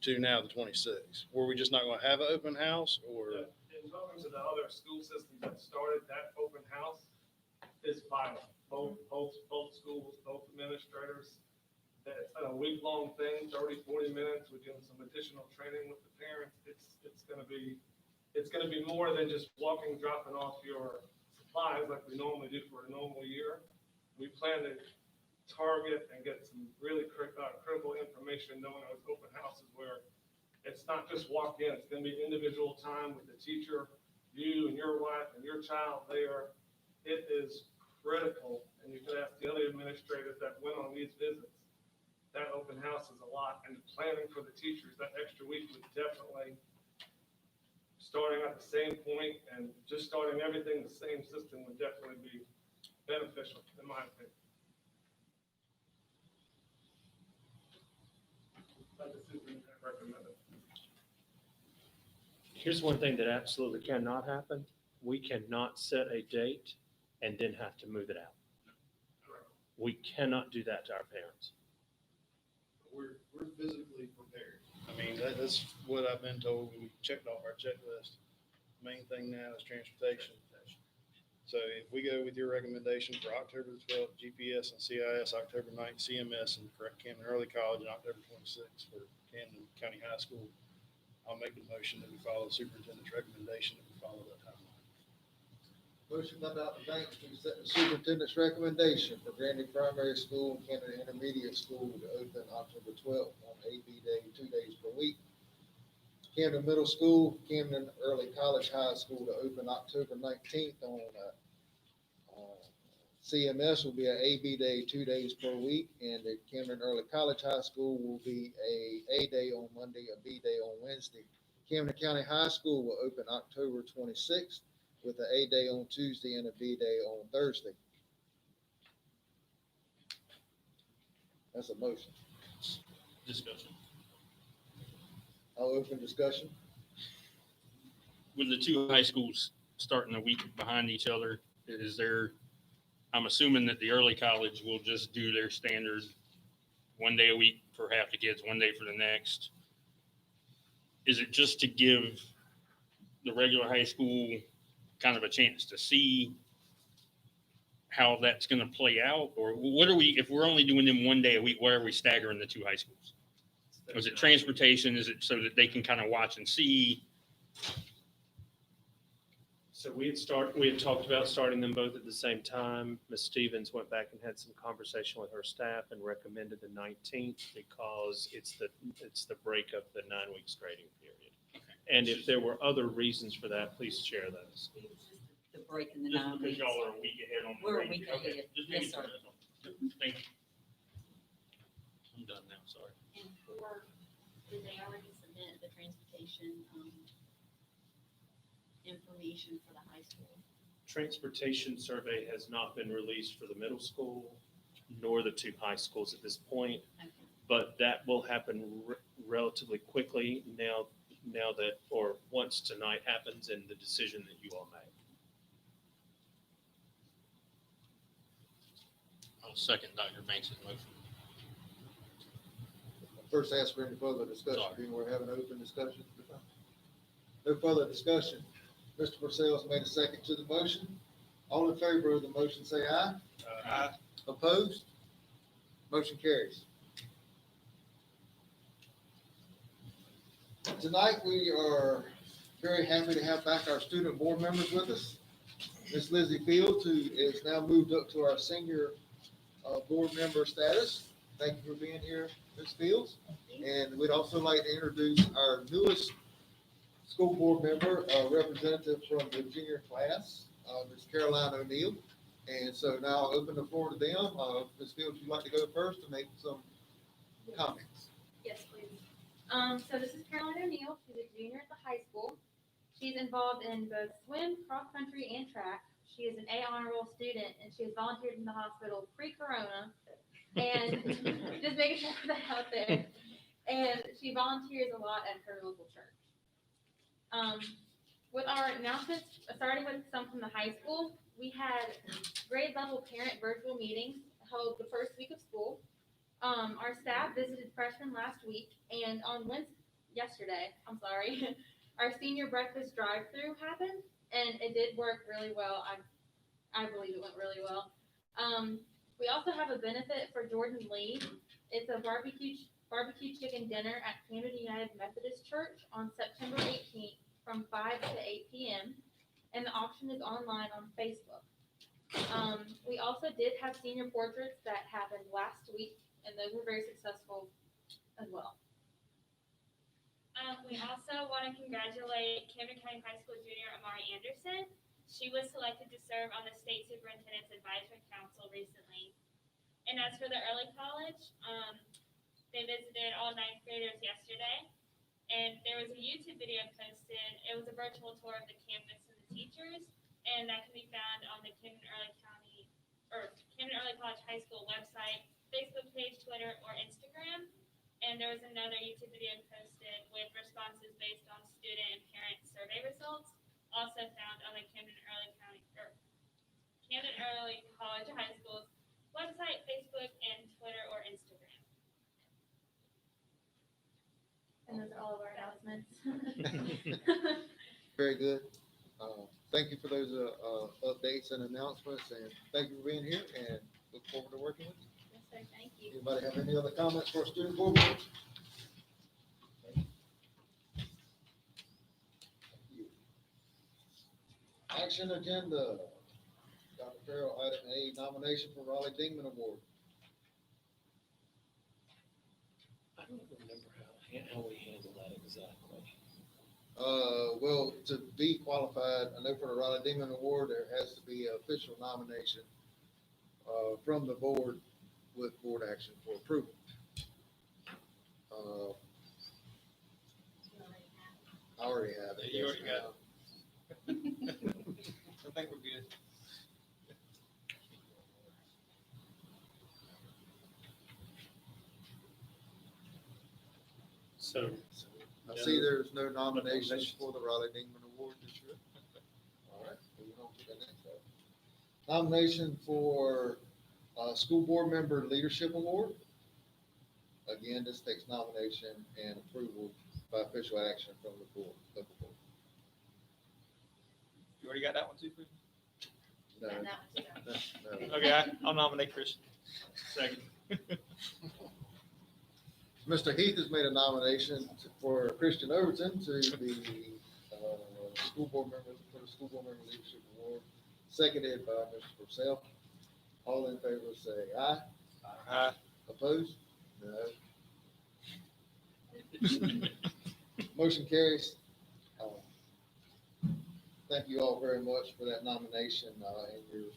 to now the 26th? Were we just not gonna have an open house, or? In talking to the other school systems that started that open house is vital. Both schools, both administrators. It's been a week-long thing, 30, 40 minutes. We're doing some additional training with the parents. It's gonna be more than just walking, dropping off your supplies like we normally do for a normal year. We plan to target and get some really critical information knowing those open houses where it's not just walk in, it's gonna be individual time with the teacher, you and your wife and your child there. It is critical, and you could ask the other administrators that went on these visits. That open house is a lot, and the planning for the teachers, that extra week would definitely, starting at the same point and just starting everything the same system would definitely be beneficial, in my opinion. Like the superintendent recommended. Here's one thing that absolutely cannot happen. We cannot set a date and then have to move it out. We cannot do that to our parents. We're physically prepared. I mean, that's what I've been told. We checked off our checklist. Main thing now is transportation. So if we go with your recommendation for October the 12th, GPS and CIS, October 9th, CMS and Camden Early College, and October 26th for Camden County High School, I'll make the motion that we follow the superintendent's recommendation, that we follow that timeline. Motion by Dr. Banks to set the superintendent's recommendation for Granby Primary School and Camden Intermediate School to open October 12th on AB Day, 2 days per week. Camden Middle School, Camden Early College High School to open October 19th on CMS will be an AB Day, 2 days per week, and the Camden Early College High School will be A Day on Monday, a B Day on Wednesday. Camden County High School will open October 26th with an A Day on Tuesday and a B Day on Thursday. That's a motion. Discussion. I'll open discussion. With the two high schools starting a week behind each other, is there, I'm assuming that the early college will just do their standard 1 day a week for half the kids, 1 day for the next. Is it just to give the regular high school kind of a chance to see how that's going to play out? Or what are we, if we're only doing them 1 day a week, why are we staggering the two high schools? Is it transportation? Is it so that they can kind of watch and see? So we had talked about starting them both at the same time. Ms. Stevens went back and had some conversation with her staff and recommended the 19th because it's the break of the 9 weeks grading period. And if there were other reasons for that, please share those. The break in the Just 9 because weeks. y'all are a week ahead on the We're a grading. week Okay, ahead. just Yes, making sir. sure. Thank you. I'm done now, sorry. And did they already submit the transportation, information for the high school? Transportation survey has not been released for the middle school nor the two high schools at this point, Okay. but that will happen relatively quickly now that, or once tonight happens and the decision that you all make. I'll second Dr. Banks' motion. First, ask for any further discussion, Sorry. being we're having open discussion. No further discussion. Mr. Purcell's made a second to the motion. All in favor of the motion, say aye. Aye. Opposed? Motion carries. Tonight, we are very happy to have back our student board members with us. Miss Lizzie Fields, who is now moved up to our senior board member status. Thank you for being here, Ms. Fields. And we'd also like to introduce our newest school board member, representative from the junior class, Ms. Caroline O'Neill. And so now I'll open the floor to them. Ms. Fields, you'd like to go first to make some comments? Yes, please. So this is Caroline O'Neill. She's a junior at the high school. She's involved in both swim, cross country, and track. She is an A honor roll student, and she has volunteered in the hospital pre-corona. And just making sure that out there. And she volunteers a lot at her local church. With our announcements, starting with some from the high school, we had grade level parent virtual meetings held the first week of school. Our staff visited freshmen last week, and on yesterday, our senior breakfast drive-through happened, and it did work really well. I believe it went really well. We also have a benefit for Jordan Lee. It's a barbecue chicken dinner at Camden United Methodist Church on September 18th from 5 to 8 p.m. And the auction is online on Facebook. We also did have senior portraits that happened last week, and those were very successful as well. We also want to congratulate Camden County High School junior Amari Anderson. She was selected to serve on the State Superintendent's Advisory Council recently. And as for the early college, they visited all ninth graders yesterday. And there was a YouTube video posted. It was a virtual tour of the campus and the teachers. And that can be found on the Camden Early College High School website, Facebook page, Twitter, or Instagram. And there was another YouTube video posted with responses based on student and parent survey results, also found on the Camden Early College High School's website, Facebook, and Twitter or Instagram. And those are all of our announcements. Very good. Thank you for those updates and announcements, and thank you for being here, and look forward to working with you. Yes, sir. Thank you. Anybody have any other comments for our student board members? Thank you. Action agenda. Dr. Farrell, item A, nomination for Raleigh Dingman Award. I don't remember how we handle that exactly. Well, to be qualified, I know for the Raleigh Dingman Award, there has to be an official nomination from the board with board action for approval. I already have it. You already got it. I think we're good. So, I see there's no nominations for the Raleigh Dingman Award this year. All right, moving on to the next item. Nomination for School Board Member Leadership Award. Again, this takes nomination and approval by official action from the board, local board. You already got that one too, Christian? No, And that was done. no. Okay, I'll nominate Christian. Second. Mr. Heath has made a nomination for Christian Overton to be school board member for the School Board Member Leadership Award, seconded by Mr. Purcell. All in favor say aye. Aye. Opposed? No. Motion carries. Thank you all very much for that nomination and your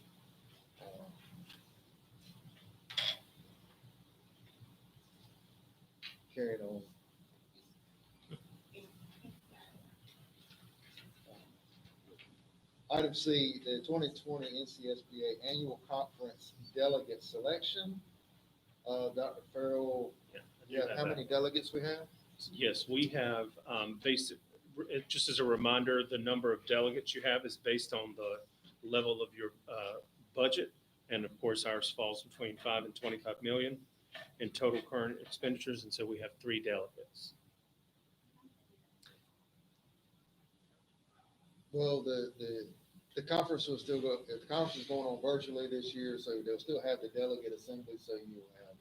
carrying on. Item C, the 2020 NCSBA Annual Conference Delegate Selection. Dr. Farrell, how many delegates we have? Yes, we have, just as a reminder, the number of delegates you have is based on the level of your budget. And of course, ours falls between 5 and 25 million in total current expenditures. And so we have 3 delegates. Well, the conference will still go, the conference is going on virtually this year, so they'll still have the delegate assembly, so you will have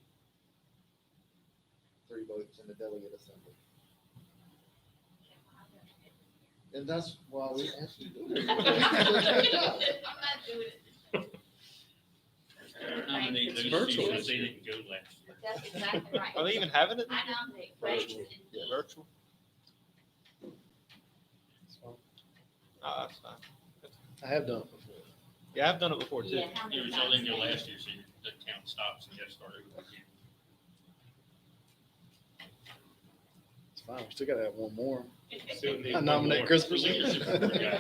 3 votes in the delegate assembly. And that's why we asked you to do I'm it. not doing it. Nominate those virtual. because they didn't go last year. That's exactly right. Are they even having it? I nominate Rachel and Yeah, Heath. virtual? That's fine. I have done it before. Yeah, I've done it before too. Yeah, how You many was all in times there now? last year, so the count stops and you gotta start over again. It's fine. We still gotta have one more. Still need I one nominate more. Christopher. Leadership board guy. Yeah,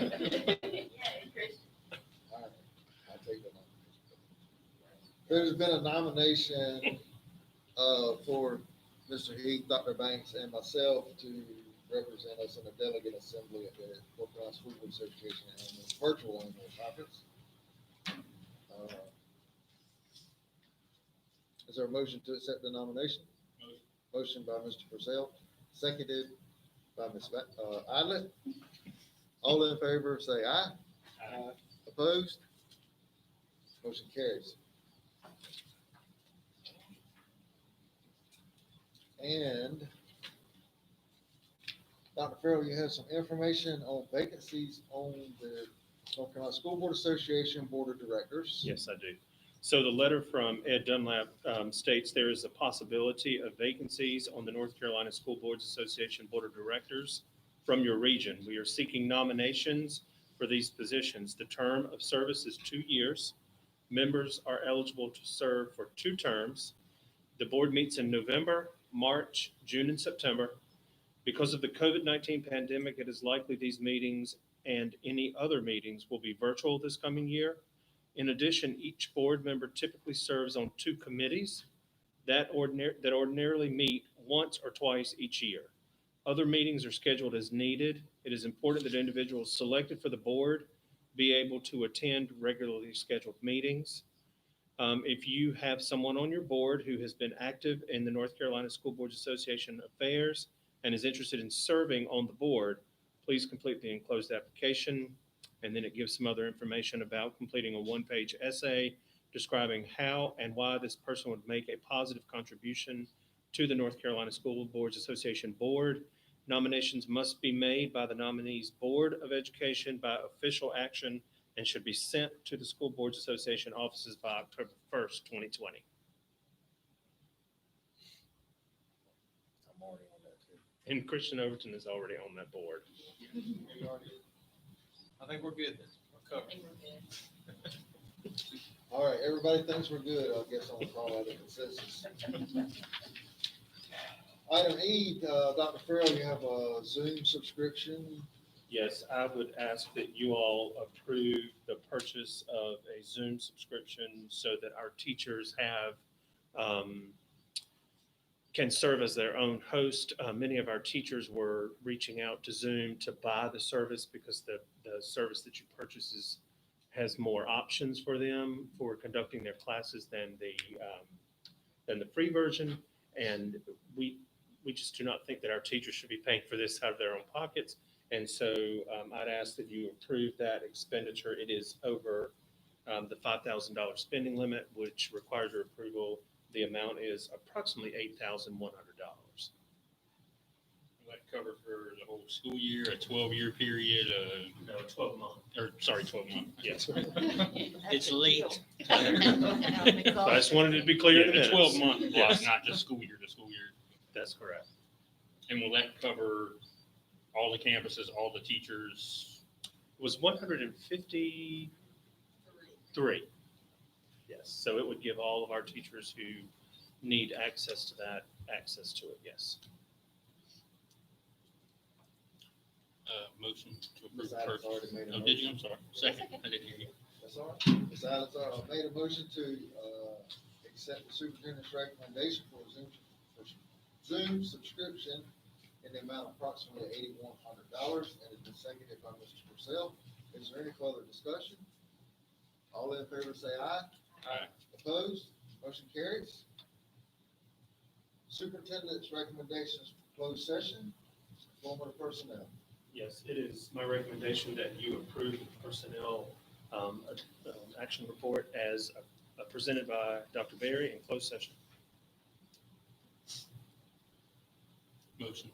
Christian. All right, I'll take that nomination. There's been a nomination, for Mr. Heath, Dr. Banks, and myself to represent us in the delegate assembly at the North Carolina School Board Association annual, virtual annual conference. Is there a motion to accept the nomination? Motion by Mr. Purcell, seconded by Ms. Idlet. All in favor, say aye. Aye. Opposed? Motion carries. And Dr. Farrell, you have some information on vacancies on the North Carolina School Board Association Board of Directors. Yes, I do. So the letter from Ed Dunlap states there is a possibility of vacancies on the North Carolina School Boards Association Board of Directors from your region. We are seeking nominations for these positions. The term of service is 2 years. Members are eligible to serve for 2 terms. The board meets in November, March, June, and September. Because of the COVID-19 pandemic, it is likely these meetings and any other meetings will be virtual this coming year. In addition, each board member typically serves on 2 committees that ordinarily meet once or twice each year. Other meetings are scheduled as needed. It is important that individuals selected for the board be able to attend regularly scheduled meetings. If you have someone on your board who has been active in the North Carolina School Boards Association affairs and is interested in serving on the board, please complete the enclosed application. And then it gives some other information about completing a 1-page essay describing how and why this person would make a positive contribution to the North Carolina School Boards Association Board. Nominations must be made by the nominee's Board of Education by official action and should be sent to the School Boards Association offices by October 1st, 2020. I'm already on that too. And Christian Overton is already on that board. I think we're good. We're I covered. think we're good. All right, everybody thinks we're good. I guess I'll call out a consensus. Item E, Dr. Farrell, you have a Zoom subscription. Yes, I would ask that you all approve the purchase of a Zoom subscription so that our teachers have, can serve as their own host. Many of our teachers were reaching out to Zoom to buy the service because the service that you purchase has more options for them for conducting their classes than the free version. And we just do not think that our teachers should be paying for this out of their own pockets. And so I'd ask that you approve that expenditure. It is over the $5,000 spending limit, which requires your approval. The amount is approximately $8,100. Will that cover for the whole school year, a 12-year period, No, 12 months. or sorry, 12 month? Yes. It's late. But I just wanted to be clear in the The minutes. 12-month block, Yes. not just school year to school year. That's correct. And will that cover all the campuses, all the teachers? It was 153. Yes, so it would give all of our teachers who need access to that, access to it, yes. Motion to approve. Ms. Adams already made a Oh, did you? motion. I'm sorry. Second, I didn't hear you. That's all right. Ms. Adams made a motion to accept the superintendent's recommendation for Zoom subscription in the amount of approximately $8,100, and it's been seconded by Mr. Purcell. Is there any further discussion? All in favor say aye. Aye. Opposed? Motion carries. Superintendent's recommendations for closed session, former personnel. Yes, it is my recommendation that you approve the personnel action report as presented by Dr. Berry in closed session. Motion.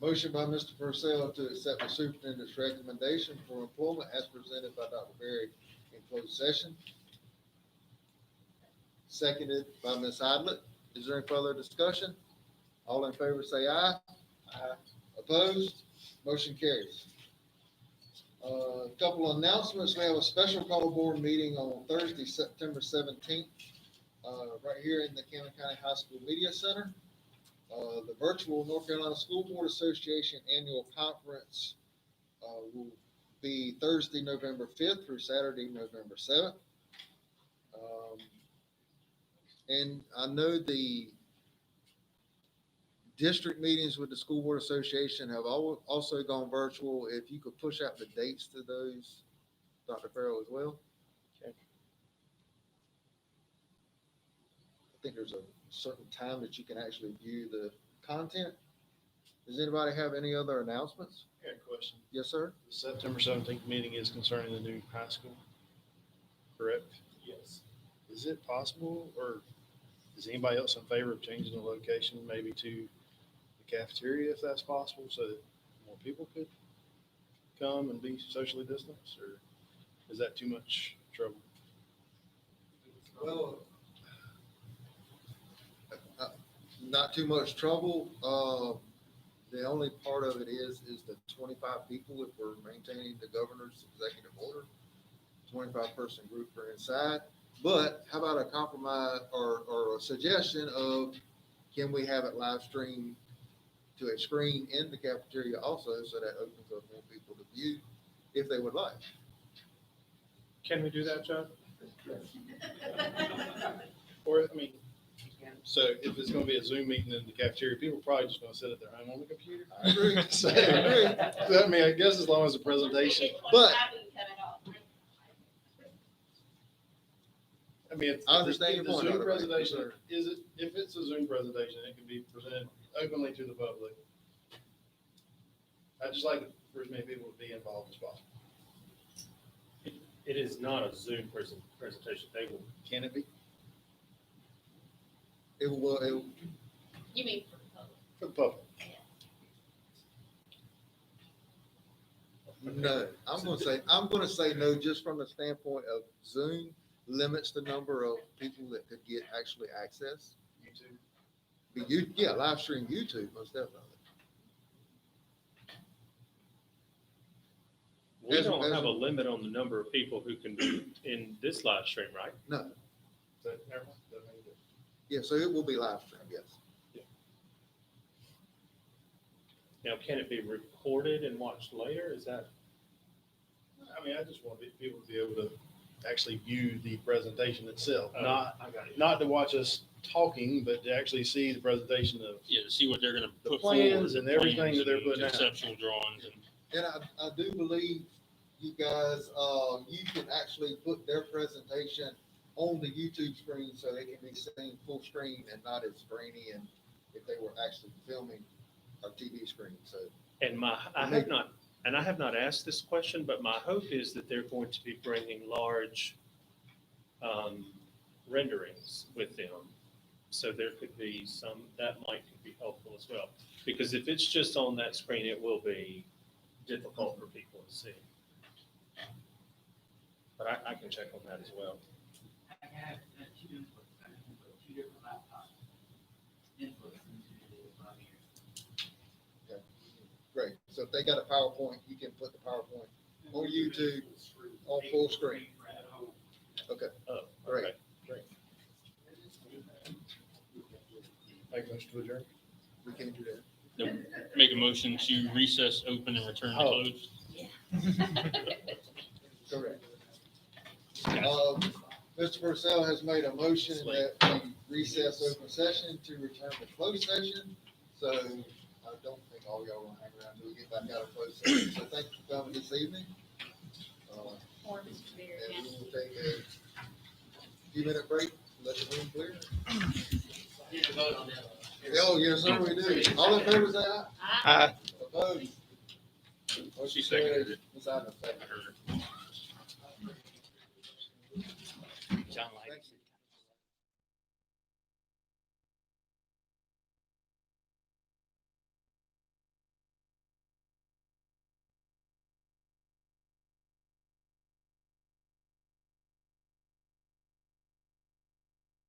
Motion by Mr. Purcell to accept the superintendent's recommendation for employment as presented by Dr. Berry in closed session. Seconded by Ms. Idlet. Is there any further discussion? All in favor say aye. Aye. Opposed? Motion carries. A couple of announcements. We have a special call board meeting on Thursday, September 17th, right here in the Camden County High School Media Center. The virtual North Carolina School Board Association Annual Conference will be Thursday, November 5th through Saturday, November 7th. And I know the district meetings with the School Board Association have also gone virtual. If you could push out the dates to those, Dr. Farrell, as well. Okay. I think there's a certain time that you can actually view the content. Does anybody have any other announcements? I got a question. Yes, sir. The September 17th meeting is concerning the new high school, correct? Yes. Is it possible, or is anybody else in favor of changing the location maybe to the cafeteria if that's possible, so that more people could come and be socially distanced, or is that too much trouble? Well, not too much trouble. The only part of it is the 25 people if we're maintaining the governor's executive order. 25-person group are inside. But how about a compromise or a suggestion of, can we have it live streamed to a screen in the cafeteria also, so that opens up more people to view if they would like? Can we do that, Chuck? Or, I mean, so if it's gonna be a Zoom meeting in the cafeteria, people are probably just gonna sit at their home on the computer. I agree. So, I agree. so, I mean, I guess as long as the presentation, But I mean, I understand your the point, Zoom Dr. Wright. presentation, Yes, sir. is it, if it's a Zoom presentation, it can be presented openly to the public. I'd just like for as many people to be involved as possible. It is not a Zoom presentation. They will, Can it be? It will, You mean for the public? For the public. no, I'm gonna say no, just from the standpoint of Zoom limits the number of people that could get actually access. YouTube. But yeah, live stream YouTube, most definitely. we As- don't as- have a limit on the number of people who can be in this live stream, right? No, Is that, never mind. Doesn't make a difference. yeah, so it will be live stream, yes. Now, can it be recorded and watched later? Is that? I mean, I just want people to be able to actually view the presentation itself, Oh, not I got it. not to watch us talking, but to actually see the presentation of. Yeah, to see what they're gonna The put plans forward, and everything plans that they're and putting out. Conceptual drawings and. And I do believe you guys, you can actually put their presentation on the YouTube screen so they can be seen full screen and not as grainy and if they were actually filming a TV screen, so. And I have not asked this question, but my hope is that they're going to be bringing large renderings with them. So there could be that could be helpful as well. Because if it's just on that screen, it will be difficult for people to see. But I can check on that as well. I have two inputs, I can put two different laptop inputs into the here. Great, so if they got a PowerPoint, you can put the PowerPoint on YouTube on full screen. Okay, Oh, great, okay. great. Make a motion to adjourn. We can't do that. Nope. Make a motion to recess, open, and return to Oh. closed. Correct. Mr. Purcell has made a motion that we recess open session to return to closed session. So I don't think all y'all will hang around till we get back out of closed session. So thank you for coming this evening. Or Mr. Beard, And we will take a few-minute break, let the room clear. Oh, yes, sir, we do. All in favor, say aye. Aye. Opposed? She seconded it. Ms. Adams, seconded. John likes Thank it. you.